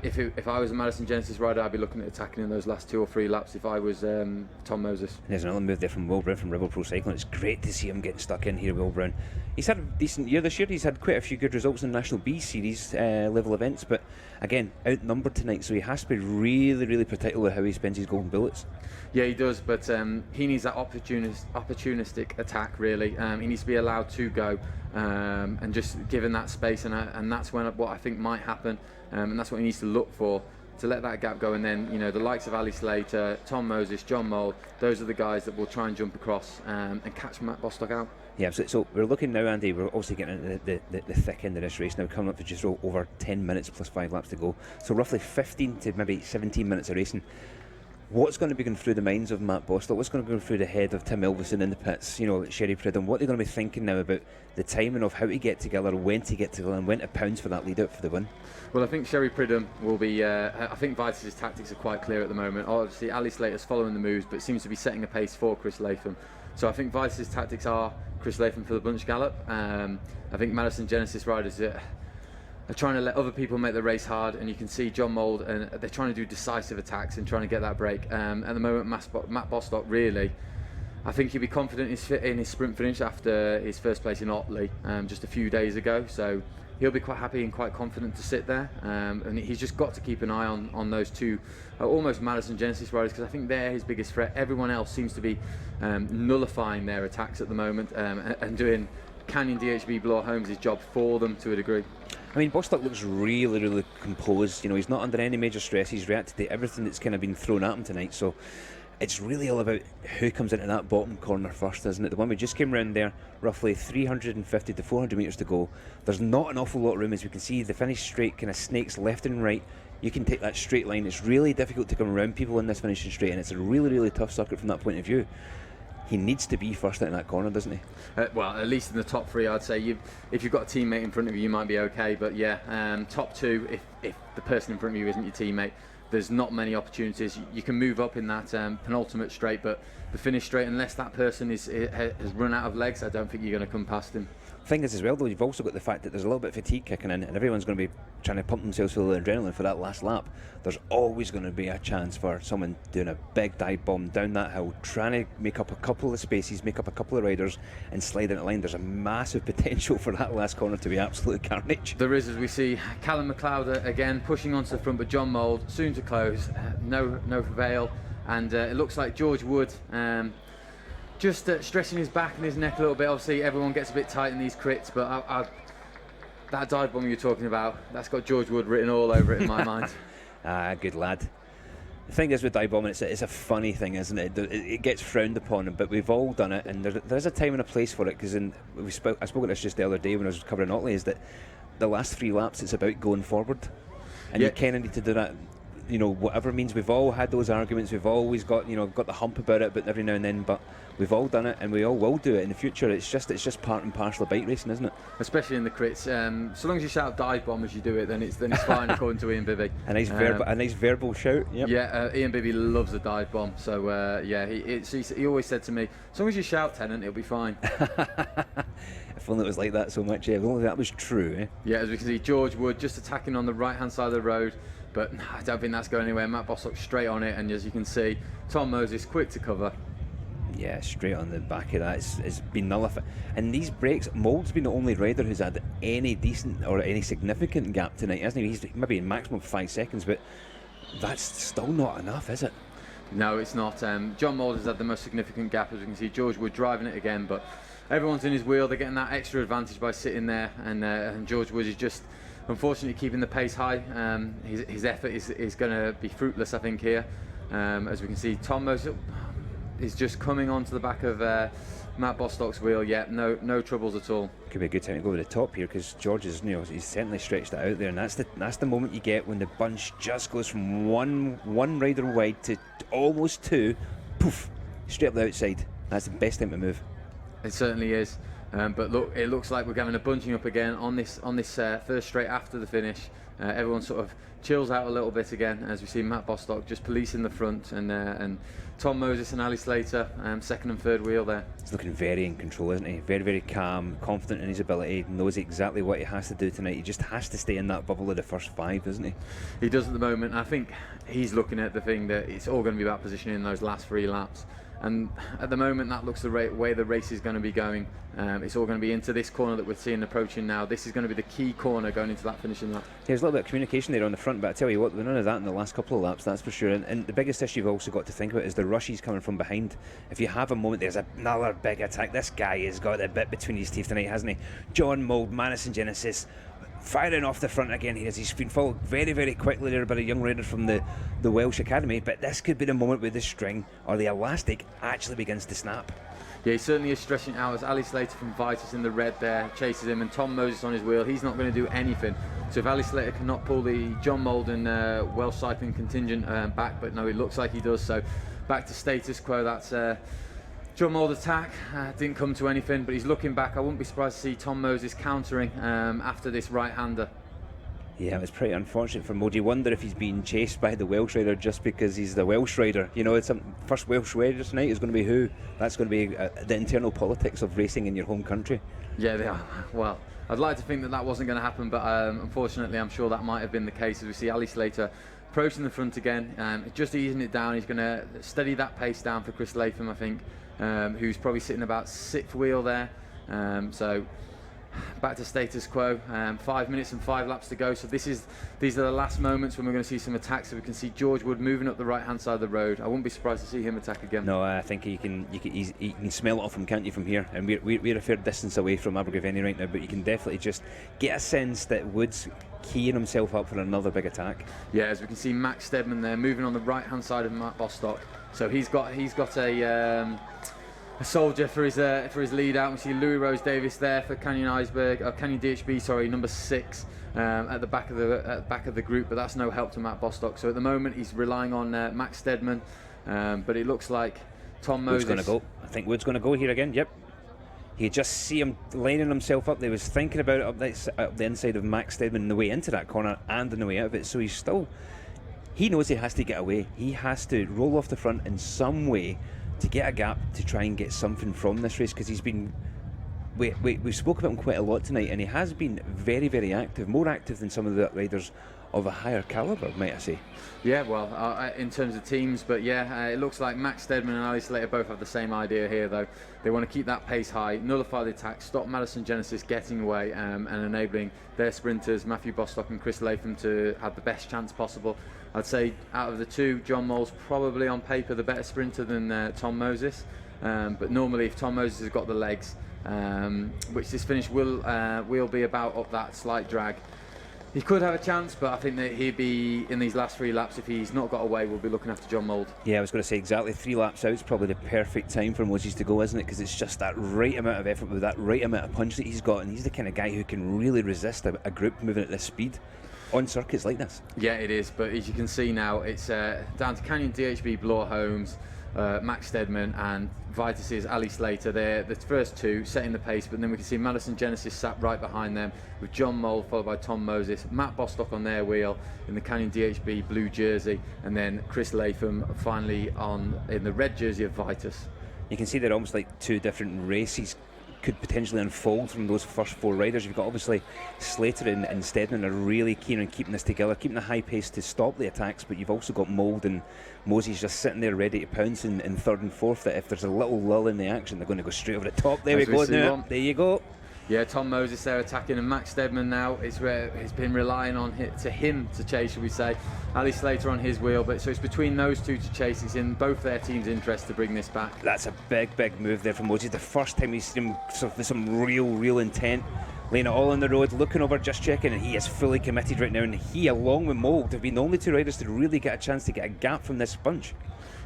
if I was a Madison Genesis rider, I'd be looking at attacking in those last 2 or 3 laps if I was Tom Moses. There's another move there from Will Brown from Wales Pro Cycling. It's great to see him getting stuck in here, Will Brown. He's had a decent year this year. He's had quite a few good results in the National B Series level events, but again, outnumbered tonight, so he has to be really, really particular how he spends his golden bullets. Yeah, he does, but he needs that opportunistic attack, really. He needs to be allowed to go and just given that space, and that's what I think might happen, and that's what he needs to look for, to let that gap go. And then, you know, the likes of Ali Slater, Tom Moses, Jon Mould, those are the guys that will try and jump across and catch Matt Bostock out. Yeah, so we're looking now, Andy, we're obviously getting into the thick end of this race now, coming up to just over 10 minutes plus 5 laps to go, so roughly 15 to maybe 17 minutes of racing. What's going to be going through the minds of Matt Bostock? What's going to go through the head of Tim Elvison in the pits, you know, Sherry Pridham? What are they going to be thinking now about the timing of how to get together, when to get together, and when to pounce for that lead out for the win? Well, I think Sherry Pridham will be, I think Vitus' tactics are quite clear at the moment. Obviously, Ali Slater's following the moves, but seems to be setting a pace for Chris Latham. So I think Vitus' tactics are Chris Latham for the bunch gallop. I think Madison Genesis riders are trying to let other people make the race hard, and you can see Jon Mould, and they're trying to do decisive attacks and trying to get that break. At the moment, Matt Bostock, really, I think he'll be confident in his sprint finish after his first place in Otley just a few days ago, so he'll be quite happy and quite confident to sit there, and he's just got to keep an eye on those two almost Madison Genesis riders, because I think they're his biggest threat. Everyone else seems to be nullifying their attacks at the moment and doing Canyon DHB Bloor Homes' job for them to a degree. I mean, Bostock looks really, really composed. You know, he's not under any major stress. He's reacted to everything that's kind of been thrown at him tonight. So it's really all about who comes into that bottom corner first, isn't it? The one we just came round there, roughly 350 to 400 metres to go. There's not an awful lot of room, as we can see. The finish straight kind of snakes left and right. You can take that straight line. It's really difficult to come around people in this finishing straight, and it's a really, really tough circuit from that point of view. He needs to be first in that corner, doesn't he? Well, at least in the top 3, I'd say. If you've got a teammate in front of you, you might be okay. But yeah, top 2, if the person in front of you isn't your teammate, there's not many opportunities. You can move up in that penultimate straight, but the finish straight, unless that person has run out of legs, I don't think you're going to come past him. Thing is, as well, though, you've also got the fact that there's a little bit of fatigue kicking in, and everyone's going to be trying to pump themselves full of adrenaline for that last lap. There's always going to be a chance for someone doing a big dive bomb down that hill, trying to make up a couple of spaces, make up a couple of riders, and slide into line. There's a massive potential for that last corner to be absolute carnage. There is, as we see Callum McLeod again pushing onto the front, but Jon Mould soon to close. No prevail, and it looks like George Wood. Just stressing his back and his neck a little bit. Obviously, everyone gets a bit tight in these crits, but that dive bomb you're talking about, that's got George Wood written all over it in my mind. Good lad. The thing is with dive bombing, it's a funny thing, isn't it? It gets frowned upon, but we've all done it, and there's a time and a place for it. Because I spoke about this just the other day when I was covering Otley, is that the last 3 laps, it's about going forward, and you kind of need to do that. You know, whatever means. We've all had those arguments. We've always got the hump about it, but every now and then. But we've all done it, and we all will do it in the future. It's just part and parcel of bike racing, isn't it? Especially in the crits. So long as you shout dive bomb as you do it, then it's fine. According to Ian Bibby. A nice verbal shout. Yep. Yeah, Ian Bibby loves a dive bomb. So he always said to me, as long as you shout, Tennant, it'll be fine. If only it was like that so much. Yeah, if only that was true. Eh? Yeah, as we can see, George Wood just attacking on the right-hand side of the road. But I don't think that's going anywhere. Matt Bostock straight on it, and as you can see, Tom Moses quick to cover. Yeah, straight on the back of that. It's been nullified. And these breaks, Mould's been the only rider who's had any decent or any significant gap tonight, hasn't he? He's maybe in maximum 5 seconds, but that's still not enough, is it? No, it's not. Jon Mould has had the most significant gap, as we can see. George Wood driving it again, but everyone's in his wheel. They're getting that extra advantage by sitting there, and George Wood is just, unfortunately, keeping the pace high. His effort is going to be fruitless, I think, here. As we can see, Tom Moses is just coming onto the back of Matt Bostock's wheel. Yeah, no troubles at all. Could be a good time to go over the top here, because George is, he's certainly stretched it out there, and that's the moment you get when the bunch just goes from one rider wide to almost 2, poof, straight up the outside. That's the best time to move. It certainly is. But look, it looks like we're having a bunching up again on this first straight after the finish. everyone sort of chills out a little bit again as we see Matt Bostock just policing the front, and Tom Moses and Ali Slater second and third wheel there. He's looking very in control, isn't he? Very, very calm, confident in his ability, knows exactly what he has to do tonight. He just has to stay in that bubble of the first 5, doesn't he? He does at the moment. I think he's looking at the thing that it's all going to be about positioning in those last 3 laps. And at the moment, that looks the way the race is going to be going. It's all going to be into this corner that we're seeing approaching now. This is going to be the key corner going into that finishing lap. There's a little bit of communication there on the front, but I tell you what, none of that in the last couple of laps, that's for sure. And the biggest issue you've also got to think about is the rushes coming from behind. If you have a moment, there's another big attack. This guy has got a bit between his teeth tonight, hasn't he? Jon Mould, Madison Genesis, firing off the front again. He's been followed very, very quickly there by a young rider from the Welsh Academy, but this could be the moment where the string or the elastic actually begins to snap. Yeah, he certainly is stretching out as Ali Slater from Vitus in the red there chases him, and Tom Moses on his wheel. He's not going to do anything. So if Ali Slater cannot pull the Jon Mould and Welsh Cycling contingent back, but no, it looks like he does. So back to status quo. That's Jon Mould attack didn't come to anything, but he's looking back. I wouldn't be surprised to see Tom Moses countering after this right-hander. Yeah, it was pretty unfortunate for Mould. You wonder if he's being chased by the Welsh rider just because he's the Welsh rider. You know, it's first Welsh rider tonight is going to be who? That's going to be the internal politics of racing in your home country. Yeah, they are. Well, I'd like to think that wasn't going to happen, but unfortunately I'm sure that might have been the case as we see Ali Slater approaching the front again, just easing it down. He's going to steady that pace down for Chris Latham, I think, who's probably sitting about 6th wheel there. So back to status quo, 5 minutes and 5 laps to go. So these are the last moments when we're going to see some attacks. So we can see George Wood moving up the right hand side of the road. I wouldn't be surprised to see him attack again. No, I think you can smell it off him, can't you, from here? And we're a fair distance away from Abergavenny right now, but you can definitely just get a sense that Wood's keying himself up for another big attack. Yeah, as we can see Max Stedman there moving on the right hand side of Matt Bostock. So he's got a soldier for his lead out. We see Louis Rose Davis there for Canyon DHB, sorry, number 6 at the back of the group, but that's no help to Matt Bostock. So at the moment he's relying on Max Stedman, but it looks like Tom Moses. Wood's going to go. I think Wood's going to go here again. Yep. You just see him lining himself up. He was thinking about it up the inside of Max Stedman on the way into that corner and on the way out of it. So he knows he has to get away. He has to roll off the front in some way to get a gap to try and get something from this race, because he's been we spoke about him quite a lot tonight, and he has been very, very active, more active than some of the riders of a higher calibre, might I say. Yeah, well, in terms of teams, but yeah, it looks like Max Stedman and Ali Slater both have the same idea here, though. They want to keep that pace high, nullify the attack, stop Madison Genesis getting away, and enabling their sprinters, Matthew Bostock and Chris Latham, to have the best chance possible. I'd say out of the two, Jon Mould's probably on paper the better sprinter than Tom Moses, but normally if Tom Moses has got the legs, which this finish will be about up that slight drag, he could have a chance, but I think that he'd be, in these last 3 laps, if he's not got away, we'll be looking after Jon Mould. Yeah, I was going to say exactly 3 laps out is probably the perfect time for Moses to go, isn't it? Because it's just that right amount of effort with that right amount of punch that he's got, and he's the kind of guy who can really resist a group moving at this speed on circuits like this. Yeah, it is, but as you can see now, it's down to Canyon DHB, Bloor Homes, Max Stedman and Vitus's Ali Slater. They're the first 2 setting the pace, but then we can see Madison Genesis sat right behind them with Jon Mould followed by Tom Moses, Matt Bostock on their wheel in the Canyon DHB blue jersey, and then Chris Latham finally in the red jersey of Vitus. You can see they're almost like 2 different races could potentially unfold from those first 4 riders. You've got obviously Slater and Stedman are really keen on keeping this together, keeping the high pace to stop the attacks, but you've also got Mould and Moses just sitting there ready to pounce in 3rd and 4th, that if there's a little lull in the action, they're going to go straight over the top. There we go now. There you go. Yeah, Tom Moses there attacking, and Max Stedman now, it's been relying on him to chase, shall we say. Ali Slater on his wheel, but so it's between those 2 to chase. It's in both their teams' interest to bring this back. That's a big move there from Moses. The first time we've seen him with some real intent, laying it all on the road, looking over, just checking, and he is fully committed right now. And he, along with Mould, have been the only 2 riders to really get a chance to get a gap from this bunch.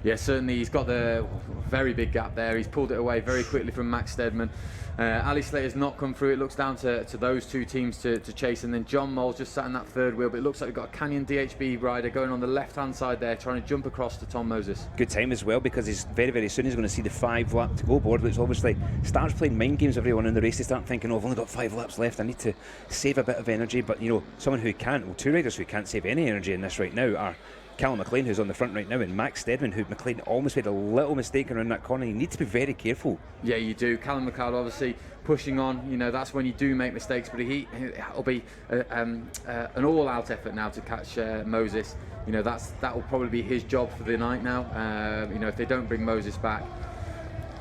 Yeah, certainly he's got the very big gap there. He's pulled it away very quickly from Max Stedman. Ali Slater's not come through. It looks down to those two teams to chase, and then Jon Mould just sat in that third wheel, but it looks like we've got a Canyon DHB rider going on the left-hand side there, trying to jump across to Tom Moses. Good time as well, because he's very soon he's going to see the 5 lap to go board, which obviously starts playing mind games everyone in the race. They start thinking, oh, I've only got 5 laps left, I need to save a bit of energy. But you know, someone who can't, well, 2 riders who can't save any energy in this right now are Callum McLean, who's on the front right now, and Max Stedman, who McLean almost made a little mistake around that corner. You need to be very careful. Yeah, you do. Callum McLeod obviously pushing on. You know, that's when you do make mistakes, but it'll be an all-out effort now to catch Moses. You know, that will probably be his job for the night now. You know, if they don't bring Moses back.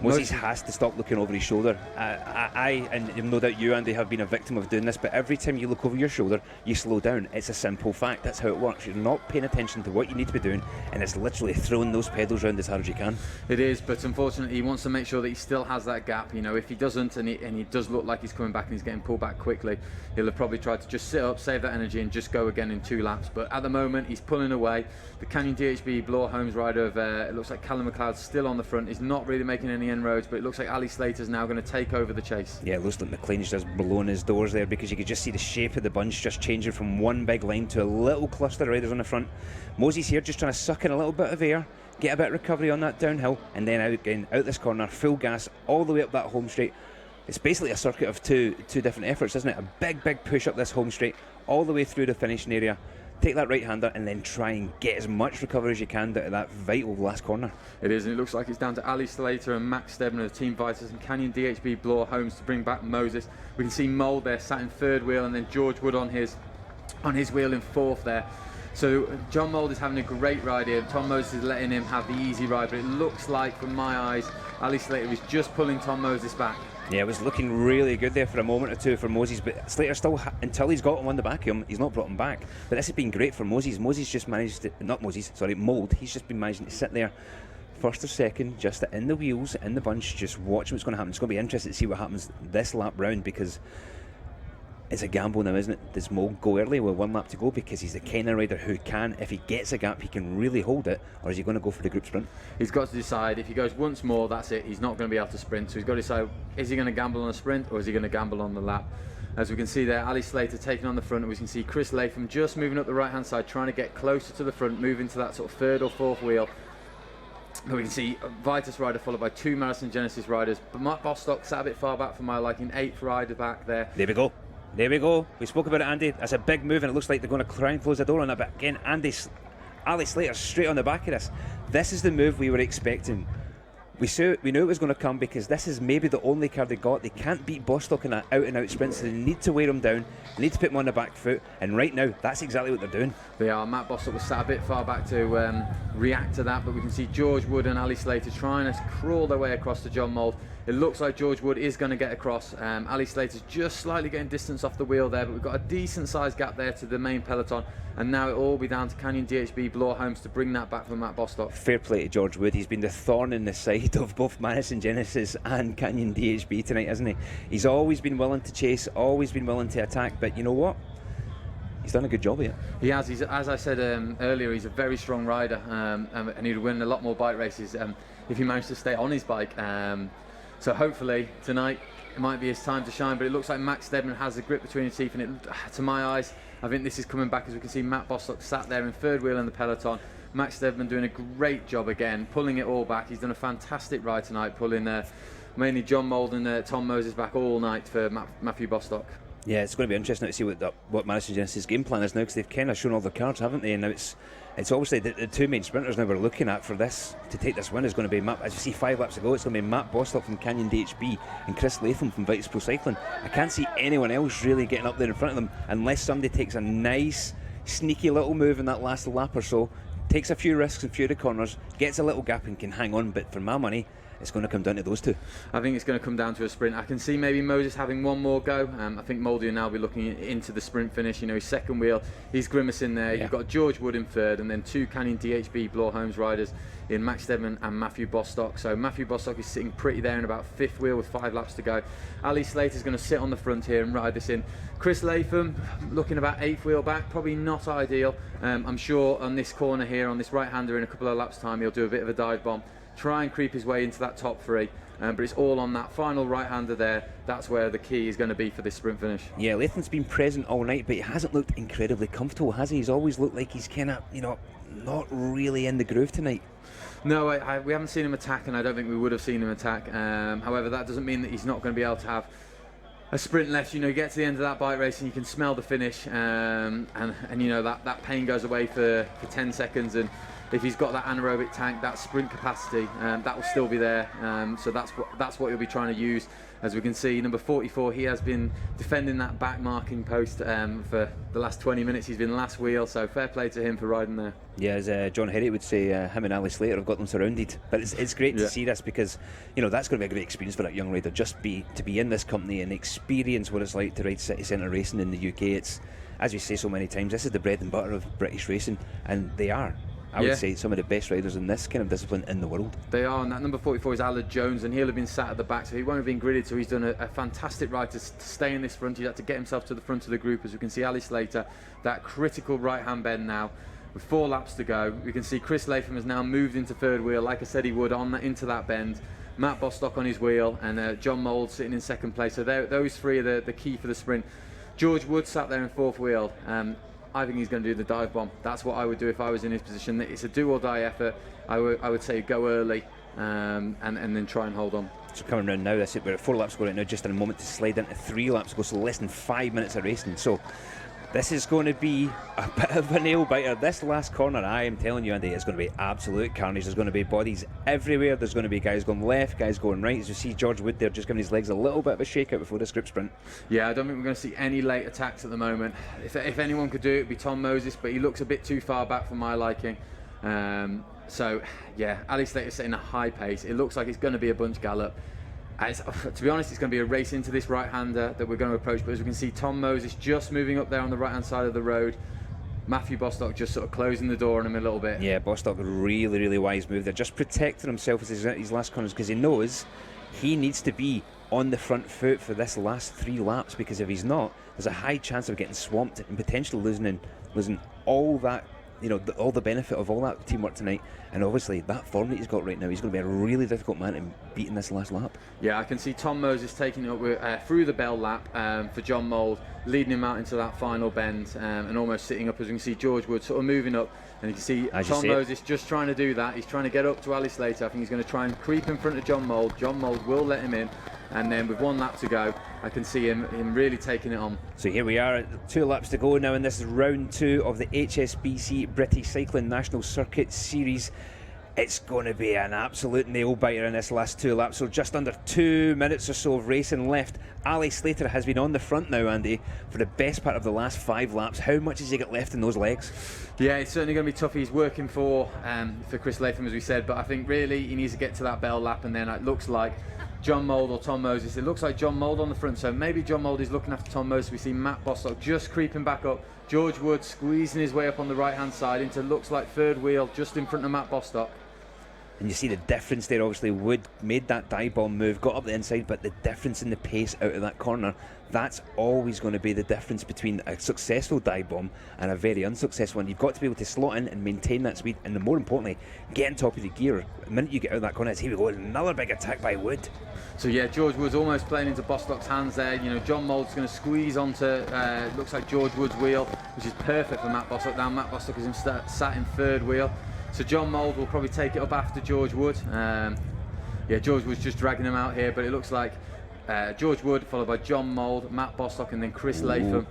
Moses has to stop looking over his shoulder. I and no doubt you, Andy, have been a victim of doing this, but every time you look over your shoulder, you slow down. It's a simple fact. That's how it works. You're not paying attention to what you need to be doing, and it's literally throwing those pedals around as hard as you can. It is, but unfortunately, he wants to make sure that he still has that gap. You know, if he doesn't, and he does look like he's coming back and he's getting pulled back quickly, he'll have probably tried to just sit up, save that energy, and just go again in 2 laps. But at the moment, he's pulling away. The Canyon DHB Bloor Homes rider of it looks like Callum McLeod still on the front. He's not really making any inroads, but it looks like Ali Slater's now going to take over the chase. Yeah, it looks like McLean's just blown his doors there, because you could just see the shape of the bunch just changing from one big line to a little cluster of riders on the front. Moses here just trying to suck in a little bit of air, get a bit of recovery on that downhill, and then out this corner, full gas all the way up that home straight. It's basically a circuit of two different efforts, isn't it? A big push up this home straight all the way through the finishing area. Take that right-hander and then try and get as much recovery as you can out of that vital last corner. It is, and it looks like it's down to Ali Slater and Max Stedman of Team Vitus and Canyon DHB Bloor Homes to bring back Moses. We can see Mould there sat in third wheel, and then George Wood on his wheel in fourth there. So Jon Mould is having a great ride here. Tom Moses is letting him have the easy ride, but it looks like, from my eyes, Ali Slater is just pulling Tom Moses back. Yeah, it was looking really good there for a moment or two for Moses, but Slater still, until he's got him on the back of him, he's not brought him back. But this has been great for Moses. Mould, he's just been managing to sit there first or second, just in the wheels, in the bunch, just watching what's going to happen. It's going to be interesting to see what happens this lap round, because it's a gamble now, isn't it? Does Mould go early with 1 lap to go, because he's the kind of rider who can, if he gets a gap, he can really hold it, or is he going to go for the group sprint? He's got to decide. If he goes once more, that's it. He's not going to be able to sprint, so he's got to decide, is he going to gamble on a sprint, or is he going to gamble on the lap? As we can see there, Ali Slater taking on the front, and we can see Chris Latham just moving up the right-hand side, trying to get closer to the front, moving to that sort of third or fourth wheel. But we can see a Vitus rider followed by 2 Madison Genesis riders, but Matt Bostock sat a bit far back for my liking, 8th rider back there. There we go. We spoke about it, Andy. That's a big move, and it looks like they're going to try and close the door on it. But again, Ali Slater straight on the back of this. This is the move we were expecting. We knew it was going to come, because this is maybe the only car they got. They can't beat Bostock in an out-and-out sprint, so they need to wear him down. They need to put him on the back foot, and right now, that's exactly what they're doing. They are. Matt Bostock was sat a bit far back to react to that, but we can see George Wood and Ali Slater trying to crawl their way across to Jon Mould. It looks like George Wood is going to get across. Ali Slater's just slightly getting distance off the wheel there, but we've got a decent sized gap there to the main peloton, and now it will all be down to Canyon DHB Bloor Homes to bring that back for Matt Bostock. Fair play to George Wood. He's been the thorn in the side of both Madison Genesis and Canyon DHB tonight, hasn't he? He's always been willing to chase, always been willing to attack, but you know what? He's done a good job here. He has. He's, as I said earlier, he's a very strong rider, and he'd win a lot more bike races if he managed to stay on his bike. So hopefully tonight it might be his time to shine, but it looks like Max Stedman has the grip between his teeth, and to my eyes, I think this is coming back, as we can see Matt Bostock sat there in third wheel in the peloton. Max Stedman doing a great job again, pulling it all back. He's done a fantastic ride tonight, pulling mainly Jon Mould and Tom Moses back all night for Matthew Bostock. Yeah, it's going to be interesting to see what Madison Genesis' game plan is now, because they've kind of shown all their cards, haven't they? And now it's obviously the 2 main sprinters now we're looking at for this to take this win is going to be as you see 5 laps to go. It's going to be Matt Bostock from Canyon DHB and Chris Latham from Vitus Pro Cycling. I can't see anyone else really getting up there in front of them unless somebody takes a nice sneaky little move in that last lap or so, takes a few risks and few of the corners, gets a little gap and can hang on. But for my money, it's going to come down to those two. I think it's going to come down to a sprint. I can see maybe Moses having one more go. I think Mouldy will now be looking into the sprint finish. You know, his second wheel, he's grimacing there. You've got George Wood in third, and then 2 Canyon DHB Bloor Homes riders in Max Stedman and Matthew Bostock. So Matthew Bostock is sitting pretty there in about 5th wheel with 5 laps to go. Ali Slater is going to sit on the front here and ride this in. Chris Latham looking about 8th wheel back, probably not ideal. I'm sure on this corner here, on this right-hander, in a couple of laps time, he'll do a bit of a dive bomb, try and creep his way into that top 3. But it's all on that final right-hander there. That's where the key is going to be for this sprint finish. Yeah, Latham's been present all night, but he hasn't looked incredibly comfortable, has he? He's always looked like he's kind of, you know, not really in the groove tonight. No, we haven't seen him attack, and I don't think we would have seen him attack. However, that doesn't mean that he's not going to be able to have a sprint left. You know, you get to the end of that bike race and you can smell the finish, and you know that pain goes away for 10 seconds, and if he's got that anaerobic tank, that sprint capacity, that will still be there. So that's what he'll be trying to use. As we can see, number 44, he has been defending that back marking post for the last 20 minutes. He's been last wheel, so fair play to him for riding there. Yeah, as John Herriot would say, him and Ali Slater have got them surrounded. But it's great to see this, because, you know, that's going to be a great experience for that young rider, just to be in this company and experience what it's like to ride city centre racing in the UK. It's, as we say so many times, this is the bread and butter of British racing, and they are. I would say some of the best riders in this kind of discipline in the world. They are, and that number 44 is Alan Jones, and he'll have been sat at the back, so he won't have been gridded, so he's done a fantastic ride to stay in this front. He's had to get himself to the front of the group. As we can see, Ali Slater, that critical right-hand bend now, with 4 laps to go. We can see Chris Latham has now moved into third wheel, like I said he would, into that bend. Matt Bostock on his wheel, and Jon Mould sitting in second place. So those 3 are the key for the sprint. George Wood sat there in 4th wheel. I think he's going to do the dive bomb. That's what I would do if I was in his position. It's a do or die effort. I would say go early and then try and hold on. So coming round now, that's it. We're at 4 laps going right now, just in a moment to slide into 3 laps go, so less than 5 minutes of racing. So this is going to be a bit of a nail biter. This last corner, I am telling you, Andy, is going to be absolute carnage. There's going to be bodies everywhere. There's going to be guys going left, guys going right. As you see George Wood there just giving his legs a little bit of a shake out before this group sprint. Yeah, I don't think we're going to see any late attacks at the moment. If anyone could do it, it'd be Tom Moses, but he looks a bit too far back for my liking. So yeah, Ali Slater's setting a high pace. It looks like it's going to be a bunch gallop. To be honest, it's going to be a race into this right-hander that we're going to approach, but as we can see, Tom Moses just moving up there on the right-hand side of the road. Matthew Bostock just sort of closing the door on him a little bit. Yeah, Bostock, really, really wise move there. Just protecting himself as he's at his last corners, because he knows he needs to be on the front foot for this last 3 laps, because if he's not, there's a high chance of getting swamped and potentially losing all that, you know, all the benefit of all that teamwork tonight. And obviously that form that he's got right now, he's going to be a really difficult man in beating this last lap. Yeah, I can see Tom Moses taking it up through the bell lap for Jon Mould, leading him out into that final bend, and almost sitting up. As we can see George Wood sort of moving up, and you can see Tom Moses just trying to do that. He's trying to get up to Ali Slater. I think he's going to try and creep in front of Jon Mould. Jon Mould will let him in, and then with 1 lap to go, I can see him really taking it on. So here we are at 2 laps to go now, and this is round 2 of the HSBC British Cycling National Circuit Series. It's going to be an absolute nail-biter in this last 2 laps, so just under 2 minutes or so of racing left. Ali Slater has been on the front now, Andy, for the best part of the last 5 laps. How much has he got left in those legs? Yeah, it's certainly going to be tough. He's working for Chris Latham, as we said, but I think really he needs to get to that bell lap, and then it looks like Jon Mould or Tom Moses. It looks like Jon Mould on the front, so maybe Jon Mould is looking after Tom Moses. We see Matt Bostock just creeping back up. George Wood squeezing his way up on the right-hand side into looks like third wheel, just in front of Matt Bostock. And you see the difference there. Obviously Wood made that dive bomb move, got up the inside, but the difference in the pace out of that corner, that's always going to be the difference between a successful dive bomb and a very unsuccessful one. You've got to be able to slot in and maintain that speed, and more importantly, get on top of the gear. The minute you get out of that corner, it's here we go, another big attack by Wood. So yeah, George Wood's almost playing into Bostock's hands there. You know, Jon Mould's going to squeeze onto looks like George Wood's wheel, which is perfect for Matt Bostock. Now Matt Bostock is sat in third wheel. So Jon Mould will probably take it up after George Wood. Yeah, George Wood's just dragging him out here, but it looks like George Wood followed by Jon Mould, Matt Bostock, and then Chris Latham.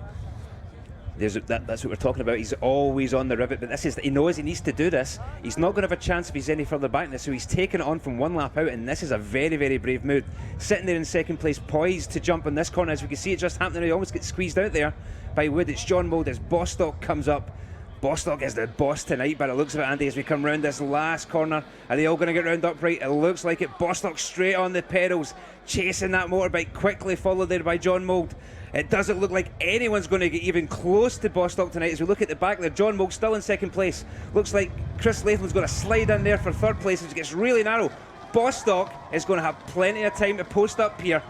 That's what we're talking about. He's always on the rivet, but he knows he needs to do this. He's not going to have a chance if he's any further back now, so he's taking it on from 1 lap out, and this is a very, very brave move. Sitting there in second place, poised to jump on this corner. As we can see it just happening, he almost gets squeezed out there by Wood. It's Jon Mould as Bostock comes up. Bostock is the boss tonight by the looks of it, Andy, as we come round this last corner. Are they all going to get round upright? It looks like it. Bostock straight on the pedals, chasing that motorbike, quickly followed there by Jon Mould. It doesn't look like anyone's going to get even close to Bostock tonight. As we look at the back there, Jon Mould still in second place. Looks like Chris Latham's going to slide in there for third place as it gets really narrow. Bostock is going to have plenty of time to post up here.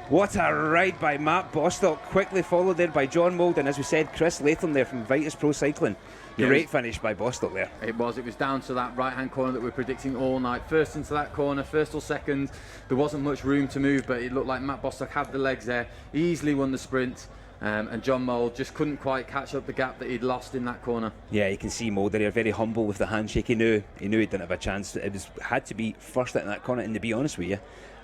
What a ride by Matt Bostock, quickly followed there by Jon Mould, and as we said, Chris Latham there from Vitus Pro Cycling. Great finish by Bostock there. It was down to that right-hand corner that we're predicting all night. First into that corner, first or second. There wasn't much room to move, but it looked like Matt Bostock had the legs there. He easily won the sprint, and Jon Mould just couldn't quite catch up the gap that he'd lost in that corner. Yeah, you can see Mould there, very humble with the handshake. He knew he didn't have a chance. It had to be first in that corner, and to be honest with you,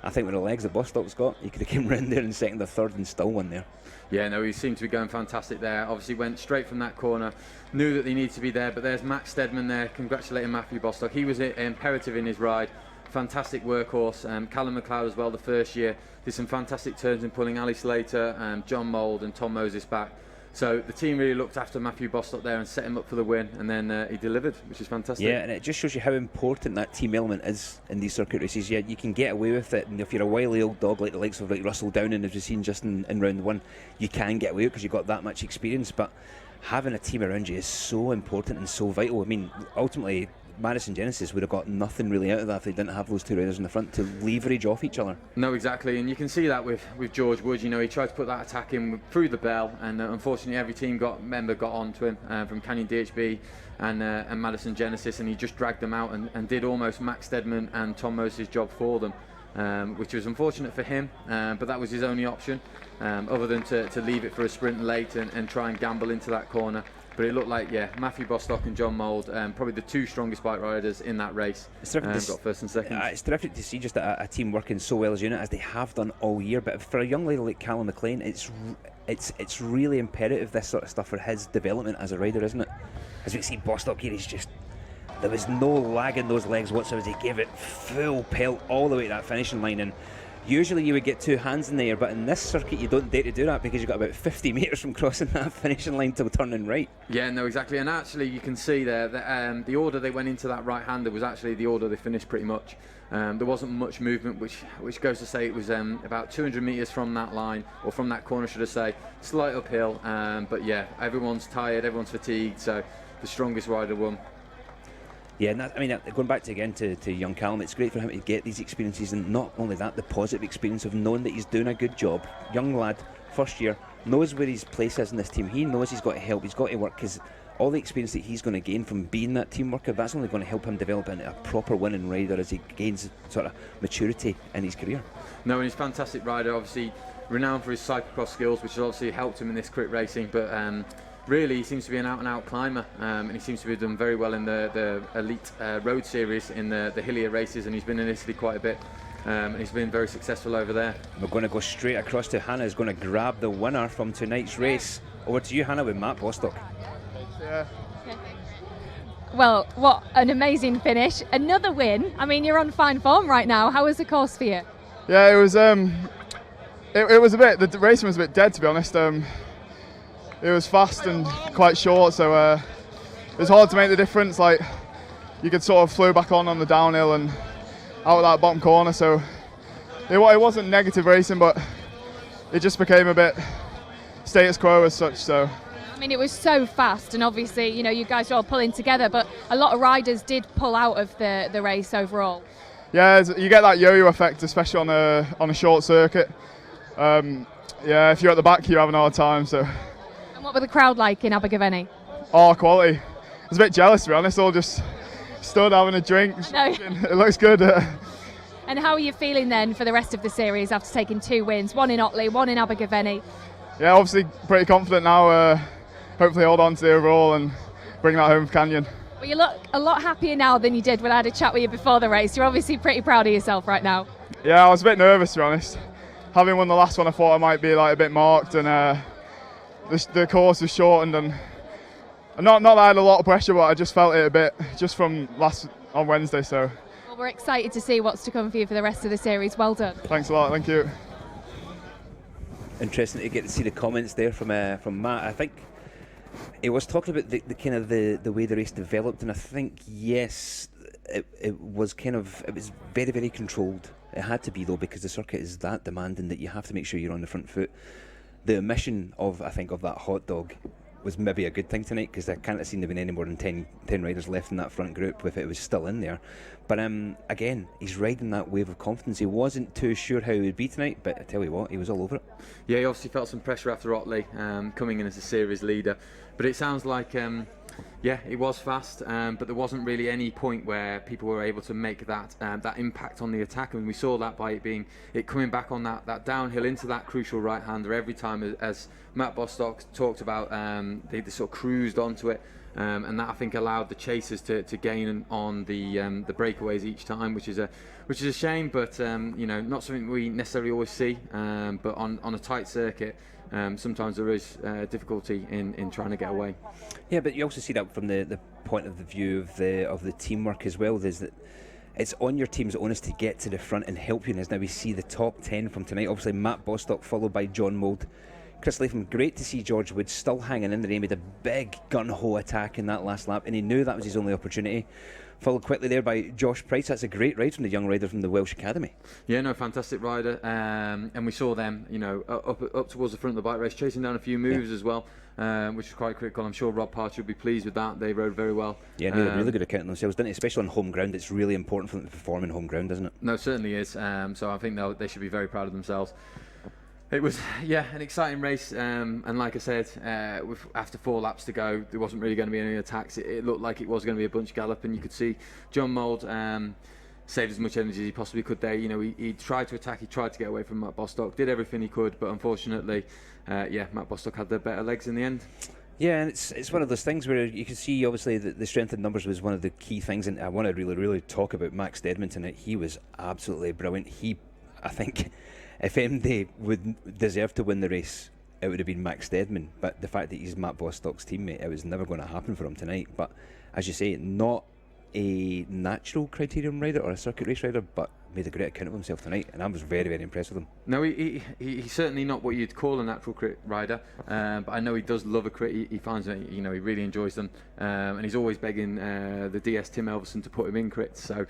I think with the legs that Bostock's got, he could have came round there in second or third and still won there. Yeah, no, he seemed to be going fantastic there. Obviously went straight from that corner, knew that he needed to be there, but there's Max Stedman there, congratulating Matthew Bostock. He was imperative in his ride. Fantastic workhorse. Callum McLeod as well, the first year, did some fantastic turns in pulling Ali Slater, Jon Mould and Tom Moses back. So the team really looked after Matthew Bostock there and set him up for the win, and then he delivered, which is fantastic. Yeah, and it just shows you how important that team element is in these circuit races. Yeah, you can get away with it, and if you're a wily old dog like the likes of like Russell Downing, as we've seen just in round one, you can get away with it because you've got that much experience. But having a team around you is so important and so vital. I mean, ultimately, Madison Genesis would have got nothing really out of that if they didn't have those two riders in the front to leverage off each other. No, exactly, and you can see that with George Wood. You know, he tried to put that attack in through the bell, and unfortunately every team member got onto him from Canyon DHB and Madison Genesis, and he just dragged them out and did almost Max Stedman and Tom Moses' job for them, which was unfortunate for him, but that was his only option, other than to leave it for a sprint late and try and gamble into that corner. But it looked like, Matthew Bostock and Jon Mould, probably the two strongest bike riders in that race, got first and second. It's terrific to see just a team working so well as a unit, as they have done all year. But for a young lady like Callum McLean, it's really imperative, this sort of stuff, for his development as a rider, isn't it? As we see Bostock here, there was no lag in those legs whatsoever. He gave it full pelt all the way to that finishing line, and usually you would get two hands in the air, but in this circuit you don't dare to do that because you've got about 50 metres from crossing that finishing line till turning right. Yeah, no, exactly, and actually you can see there that the order they went into that right-hander was actually the order they finished pretty much. There wasn't much movement, which goes to say it was about 200 metres from that line, or from that corner should I say, slight uphill, but yeah, everyone's tired, everyone's fatigued, so the strongest rider won. Yeah, and going back to young Callum, it's great for him to get these experiences, and not only that, the positive experience of knowing that he's doing a good job. Young lad, first year, knows where his place is in this team. He knows he's got to help, he's got to work, because all the experience that he's going to gain from being that team worker, that's only going to help him develop into a proper winning rider as he gains sort of maturity in his career. No, and he's a fantastic rider, obviously renowned for his cyclocross skills, which has obviously helped him in this crit racing, but really, he seems to be an out-and-out climber, and he seems to have done very well in the elite road series in the hillier races, and he's been in Italy quite a bit, and he's been very successful over there. We're going to go straight across to Hannah, who's going to grab the winner from tonight's race. Over to you, Hannah, with Matt Bostock. Yeah. Well, what an amazing finish. Another win. I mean, you're on fine form right now. How was the course for you? Yeah, it was it was a bit, the racing was a bit dead, to be honest. It was fast and quite short, so it was hard to make the difference. Like, you could sort of flow back on the downhill and out of that bottom corner, so it wasn't negative racing, but it just became a bit status quo as such. So I mean, it was so fast, and obviously, you know, you guys are all pulling together, but a lot of riders did pull out of the race overall. Yeah, you get that yo-yo effect, especially on a short circuit. Yeah, if you're at the back, you're having a hard time. So. What were the crowd like in Abergavenny? Oh, quality. I was a bit jealous, to be honest. All just stood having a drink. It looks good. And how are you feeling then for the rest of the series after taking 2 wins, one in Otley, one in Abergavenny? Yeah, obviously pretty confident now. Hopefully hold on to the overall and bring that home for Canyon. Well, you look a lot happier now than you did when I had a chat with you before the race. You're obviously pretty proud of yourself right now. Yeah, I was a bit nervous, to be honest. Having won the last one, I thought I might be like a bit marked, and the course was shortened, and not that I had a lot of pressure, but I just felt it a bit just from on Wednesday. So. Well, we're excited to see what's to come for you for the rest of the series. Well done. Thanks a lot. Thank you. Interesting to get to see the comments there from Matt. I think It was talking about the kind of the way the race developed, and I think yes, it was very, very controlled. It had to be though, because the circuit is that demanding that you have to make sure you're on the front foot. The omission of that hot dog was maybe a good thing tonight, because I can't have seen there been any more than 10 riders left in that front group if it was still in there. But again, he's riding that wave of confidence. He wasn't too sure how he would be tonight, but I tell you what, he was all over it. Yeah, he obviously felt some pressure after Otley, coming in as a series leader. But it sounds like, it was fast, but there wasn't really any point where people were able to make that impact on the attack. And we saw that by it coming back on that downhill into that crucial right-hander every time, as Matt Bostock talked about. They sort of cruised onto it. And that, I think, allowed the chasers to gain on the breakaways each time, which is a shame, but not something we necessarily always see. But on a tight circuit, sometimes there is difficulty in trying to get away. Yeah, but you also see that from the point of the view of the teamwork as well. There's that. It's on your team's onus to get to the front and help you. And as now we see the top 10 from tonight, obviously Matt Bostock followed by Jon Mould. Chris Latham, great to see George Wood still hanging in there. He made a big gun-ho attack in that last lap, and he knew that was his only opportunity. Followed quickly there by Josh Price. That's a great ride from the young rider from the Welsh Academy. Yeah, no, fantastic rider. And we saw them, up towards the front of the bike race, chasing down a few moves as well, which is quite critical. I'm sure Rob Parcher will be pleased with that. They rode very well. Yeah, they had a really good account of themselves, didn't they? Especially on home ground. It's really important for them to perform in home ground, isn't it? No, it certainly is. So I think they should be very proud of themselves. It was, an exciting race, and like I said, after 4 laps to go, there wasn't really going to be any attacks. It looked like it was going to be a bunch gallop, and you could see Jon Mould saved as much energy as he possibly could there. He tried to attack, he tried to get away from Matt Bostock, did everything he could, but unfortunately, Matt Bostock had the better legs in the end. Yeah, and it's one of those things where you can see, obviously, that the strength in numbers was one of the key things, and I want to really, really talk about Max Stedman tonight. He was absolutely brilliant. I think, if MD would deserve to win the race, it would have been Max Stedman. But the fact that he's Matt Bostock's teammate, it was never going to happen for him tonight. But as you say, not a natural criterium rider or a circuit race rider, but made a great account of himself tonight, and I was very, very impressed with him. No, he's certainly not what you'd call a natural crit rider, but I know he does love a crit. He finds that he really enjoys them, and he's always begging the DS Tim Elverson to put him in crits. So.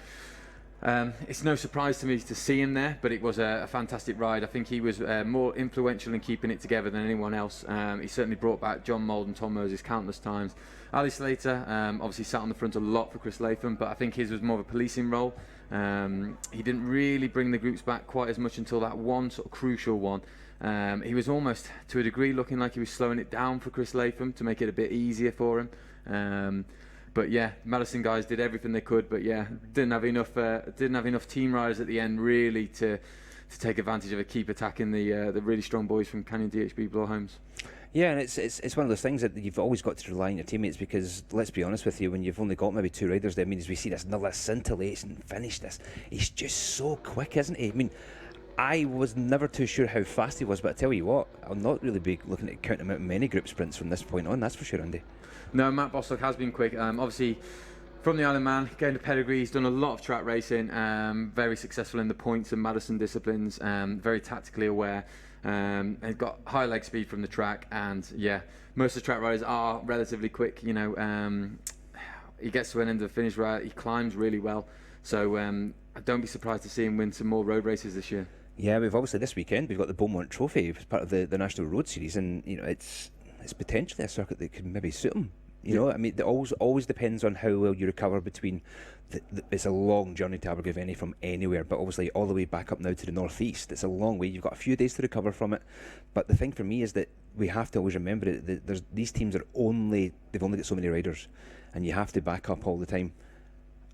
It's no surprise to me to see him there, but it was a fantastic ride. I think he was more influential in keeping it together than anyone else. He certainly brought back Jon Mould and Tom Moses countless times. Ali Slater obviously sat on the front a lot for Chris Latham, but I think his was more of a policing role. He didn't really bring the groups back quite as much until that one sort of crucial one. He was almost, to a degree, looking like he was slowing it down for Chris Latham to make it a bit easier for him. But Madison guys did everything they could, but didn't have enough team riders at the end really to take advantage of a keep attacking the really strong boys from Canyon DHB Bloor Homes. Yeah, and it's one of those things that you've always got to rely on your teammates, because let's be honest with you, when you've only got maybe 2 riders there, as we see this another scintillating finish, he's just so quick, isn't he? I was never too sure how fast he was, but I tell you what, I'll not really be looking at counting out many group sprints from this point on, that's for sure, Andy. No, Matt Bostock has been quick. Obviously, from the Isle of Man, gained a pedigree. He's done a lot of track racing. Very successful in the points and Madison disciplines. Very tactically aware. He's got high leg speed from the track, and most of the track riders are relatively quick. He gets to an end of the finish right. He climbs really well. So don't be surprised to see him win some more road races this year. Yeah, we've obviously this weekend we've got the Beaumont Trophy as part of the National Road Series, and it's potentially a circuit that could maybe suit him. It always depends on how well you recover between. It's a long journey to Abergavenny from anywhere, but obviously all the way back up now to the northeast. It's a long way. You've got a few days to recover from it. But the thing for me is that we have to always remember that these teams they've only got so many riders, and you have to back up all the time.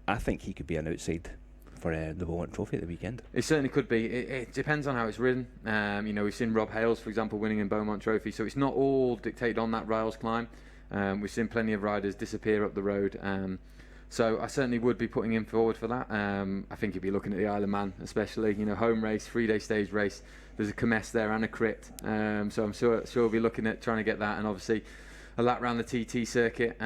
I think he could be an outside for the Beaumont Trophy at the weekend. It certainly could be. It depends on how it's ridden. We've seen Rob Hales, for example, winning in Beaumont Trophy, so it's not all dictated on that rails climb. We've seen plenty of riders disappear up the road. So I certainly would be putting him forward for that. I think he'd be looking at the Isle of Man, especially, home race, 3-day stage race. There's a Comess there and a crit. So I'm sure we'll be looking at trying to get that, and obviously a lap round the TT circuit.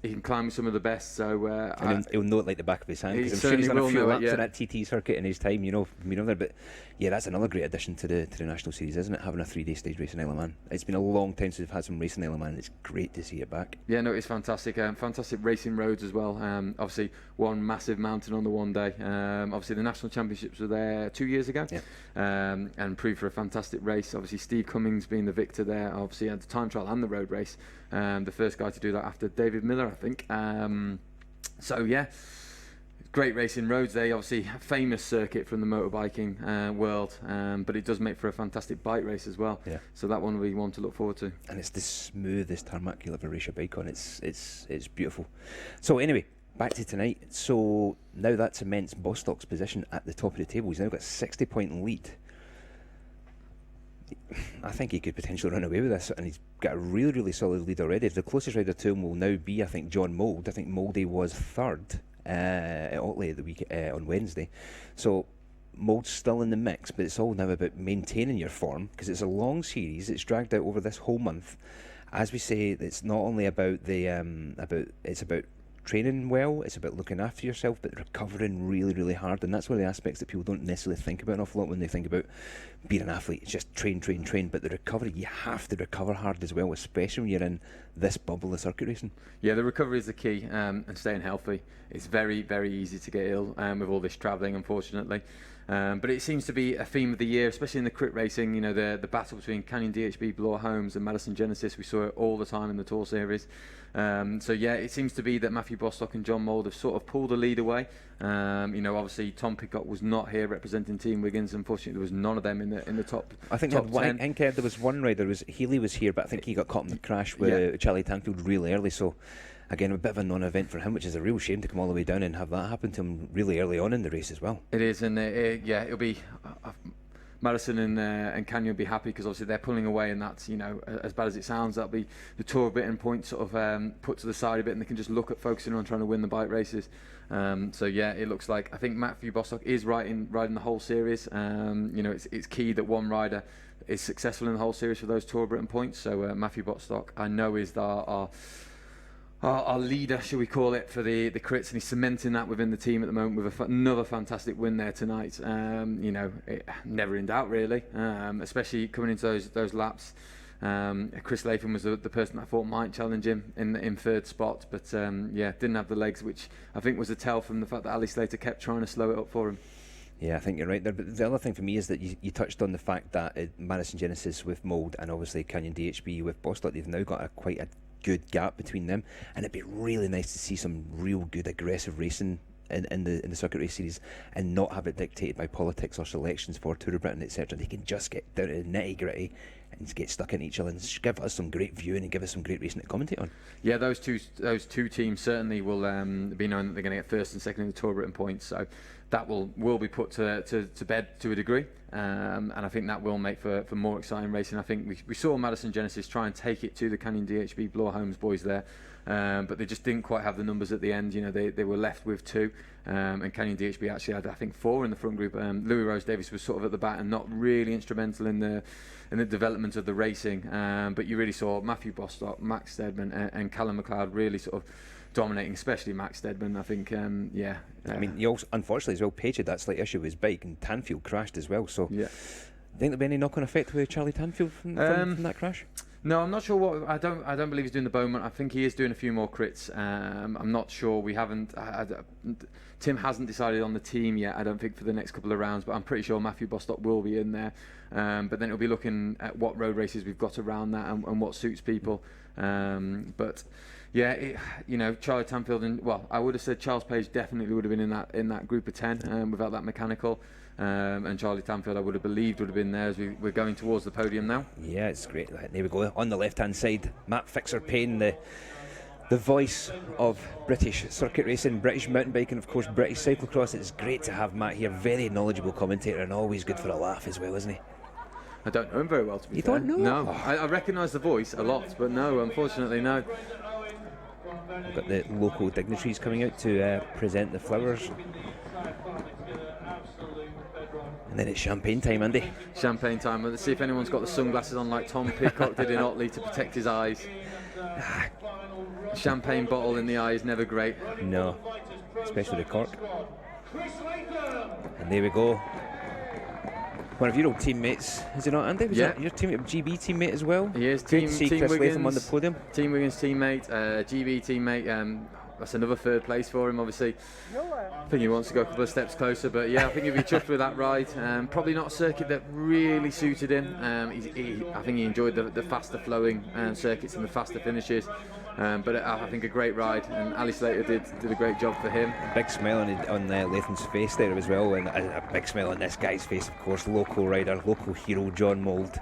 he can climb with some of the best. So and he'll know it like the back of his hand, because I'm sure certainly he's done a will few know it, laps yeah. on that TT circuit in his time, you know there. But yeah, that's another great addition to the National Series, isn't it? Having a 3-day stage race in Isle of Man. It's been a long time since we've had some racing in Isle of Man. It's great to see it back. Yeah, no, it's fantastic. Fantastic racing roads as well. Obviously, one massive mountain on the one day. Obviously, the National Championships were there 2 years ago, and proved for a fantastic race. Obviously, Steve Cummings being the victor there. Obviously, had the time trial and the road race. The first guy to do that after David Miller, I think. So yeah. Great racing roads. They obviously a famous circuit from the motorbiking world, but it does make for a fantastic bike race as well. Yeah. So that one we want to look forward to. And it's the smoothest tarmac you'll ever race your bike on. It's beautiful. So anyway, back to tonight. So now that cements Bostock's position at the top of the table. He's now got a 60-point lead. I think he could potentially run away with this, and he's got a really, really solid lead already. The closest rider to him will now be, I think, Jon Mould. I think Mouldy was third at Otley the week on Wednesday. So Mould's still in the mix, but it's all now about maintaining your form, because it's a long series. It's dragged out over this whole month. As we say, it's not only about it's about training well, it's about looking after yourself, but recovering really, really hard. And that's one of the aspects that people don't necessarily think about an awful lot when they think about being an athlete. It's just train. But the recovery, you have to recover hard as well, especially when you're in this bubble of circuit racing. Yeah, the recovery is the key, and staying healthy. It's very, very easy to get ill with all this travelling, unfortunately. But it seems to be a theme of the year, especially in the crit racing. You know, the battle between Canyon DHB, Bloor Homes and Madison Genesis. We saw it all the time in the Tour Series. So yeah, it seems to be that Matthew Bostock and Jon Mould have sort of pulled the lead away. You know, obviously Tom Pidcock was not here representing Team Wiggins. Unfortunately, there was none of them in the top. I think top 10. I think there was one rider. Healy was here, but I think he got caught in the crash with Charlie Tanfield really early. So again, a bit of a non-event for him, which is a real shame to come all the way down and have that happen to him really early on in the race as well. It is, and it'll be. Madison and Canyon will be happy, because obviously they're pulling away, and that's, you know, as bad as it sounds, that'll be the Tour bit and points sort of put to the side a bit, and they can just look at focusing on trying to win the bike races. So yeah, it looks like, I think Matthew Bostock is riding the whole series. You know, it's key that one rider is successful in the whole series for those Tour Britain points. So Matthew Bostock, I know, is our leader, shall we call it, for the crits, and he's cementing that within the team at the moment with another fantastic win there tonight. You know, never in doubt really, especially coming into those laps. Chris Latham was the person I thought might challenge him in third spot, but yeah, didn't have the legs, which I think was a tell from the fact that Ali Slater kept trying to slow it up for him. Yeah, I think you're right there. But the other thing for me is that you touched on the fact that Madison Genesis with Mould and obviously Canyon DHB with Bostock, they've now got quite a good gap between them, and it'd be really nice to see some real good aggressive racing in the circuit race series, and not have it dictated by politics or selections for Tour of Britain, etc. They can just get down to the nitty gritty and get stuck in each other and give us some great viewing and give us some great racing to commentate on. Yeah, those two teams certainly will be knowing that they're going to get first and second in the Tour of Britain points, so that will be put to bed to a degree, and I think that will make for more exciting racing. I think we saw Madison Genesis try and take it to the Canyon DHB Bloor Homes boys there, but they just didn't quite have the numbers at the end. You know, they were left with two, and Canyon DHB actually had, I think, four in the front group. Louis Rose Davis was sort of at the back and not really instrumental in the development of the racing, but you really saw Matthew Bostock, Max Stedman and Callum McLeod really sort of dominating, especially Max Stedman. I think, yeah. I mean, he also, unfortunately as well, Page had that slight issue with his bike, and Tanfield crashed as well. So, yeah. Think there'll be any knock-on effect with Charlie Tanfield from that crash? No, I'm not sure what. I don't believe he's doing the Beaumont. I think he is doing a few more crits. I'm not sure. We haven't. Tim hasn't decided on the team yet, I don't think, for the next couple of rounds, but I'm pretty sure Matthew Bostock will be in there. But then it'll be looking at what road races we've got around that and what suits people. But yeah, you know, Charlie Tanfield and, well, I would have said Charles Page definitely would have been in that group of 10 without that mechanical. And Charlie Tanfield, I would have believed, would have been there as we're going towards the podium now. Yeah, it's great. There we go. On the left-hand side, Matt Fixer Payne, the voice of British circuit racing, British mountain biking, of course, British cyclocross. It's great to have Matt here. Very knowledgeable commentator and always good for a laugh as well, isn't he? I don't know him very well, to be fair. You don't know? No. I recognise the voice a lot, but no, unfortunately, no. We've got the local dignitaries coming out to present the flowers. And then it's champagne time, Andy. Champagne time. Let's see if anyone's got the sunglasses on like Tom Pidcock did in Otley to protect his eyes. champagne bottle in the eye is never great. No, especially the cork. And there we go. One of your old teammates, is it not, Andy? Was that your GB teammate as well? He is. Great to see Team Chris Wiggins Latham on the podium. Team Wiggins teammate, GB teammate. That's another third place for him, obviously. I think he wants to go a couple of steps closer, but yeah, I think he'll be chuffed with that ride. Probably not a circuit that really suited him. I think he enjoyed the faster flowing circuits and the faster finishes. But I think a great ride, and Ali Slater did a great job for him. Big smile on Latham's face there as well, and a big smile on this guy's face, of course. Local rider, local hero, Jon Mould.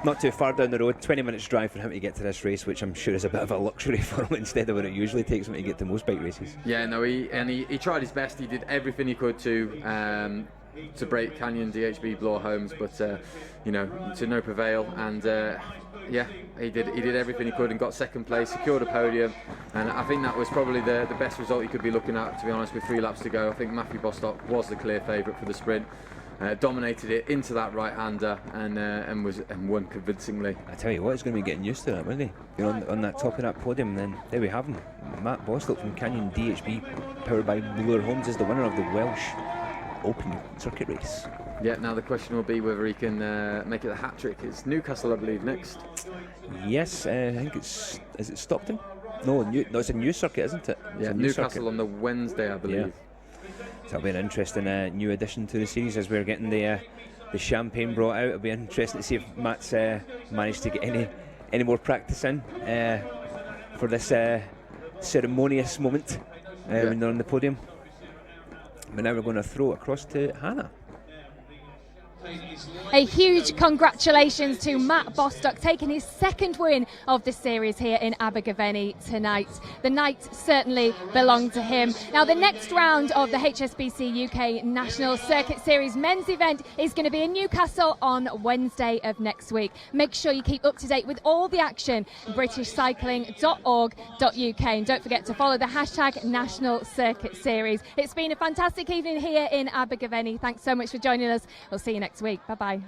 Not too far down the road, 20 minutes drive for him to get to this race, which I'm sure is a bit of a luxury for him instead of what it usually takes him to get to most bike races. Yeah, no, he tried his best. He did everything he could to break Canyon DHB Bloor Homes, but you know, to no prevail. And yeah, he did everything he could and got second place, secured a podium, and I think that was probably the best result he could be looking at, to be honest, with 3 laps to go. I think Matt Bostock was the clear favourite for the sprint. Dominated it into that right-hander and won convincingly. I tell you what, he's going to be getting used to that, wasn't he? You know, on that top of that podium. And then there we have him, Matt Bostock from Canyon DHB, powered by Bloor Homes, is the winner of the Welsh Open Circuit race. Yeah, now the question will be whether he can make it a hat-trick. It's Newcastle, I believe, next. Yes, I think it's... Is it Stockton? No, it's a new circuit, isn't it? Yeah, Newcastle on the Wednesday, I believe. Yeah. So it'll be an interesting new addition to the series as we're getting the champagne brought out. It'll be interesting to see if Matt's managed to get any more practice in for this ceremonious moment when they're on the podium. But now we're going to throw it across to Hannah. A huge congratulations to Matt Bostock, taking his second win of the series here in Abergavenny tonight. The night certainly belonged to him. Now, the next round of the HSBC UK National Circuit Series men's event is going to be in Newcastle on Wednesday of next week. Make sure you keep up to date with all the action, britishcycling.org.uk, and don't forget to follow the hashtag National Circuit Series. It's been a fantastic evening here in Abergavenny. Thanks so much for joining us. We'll see you next week. Bye-bye.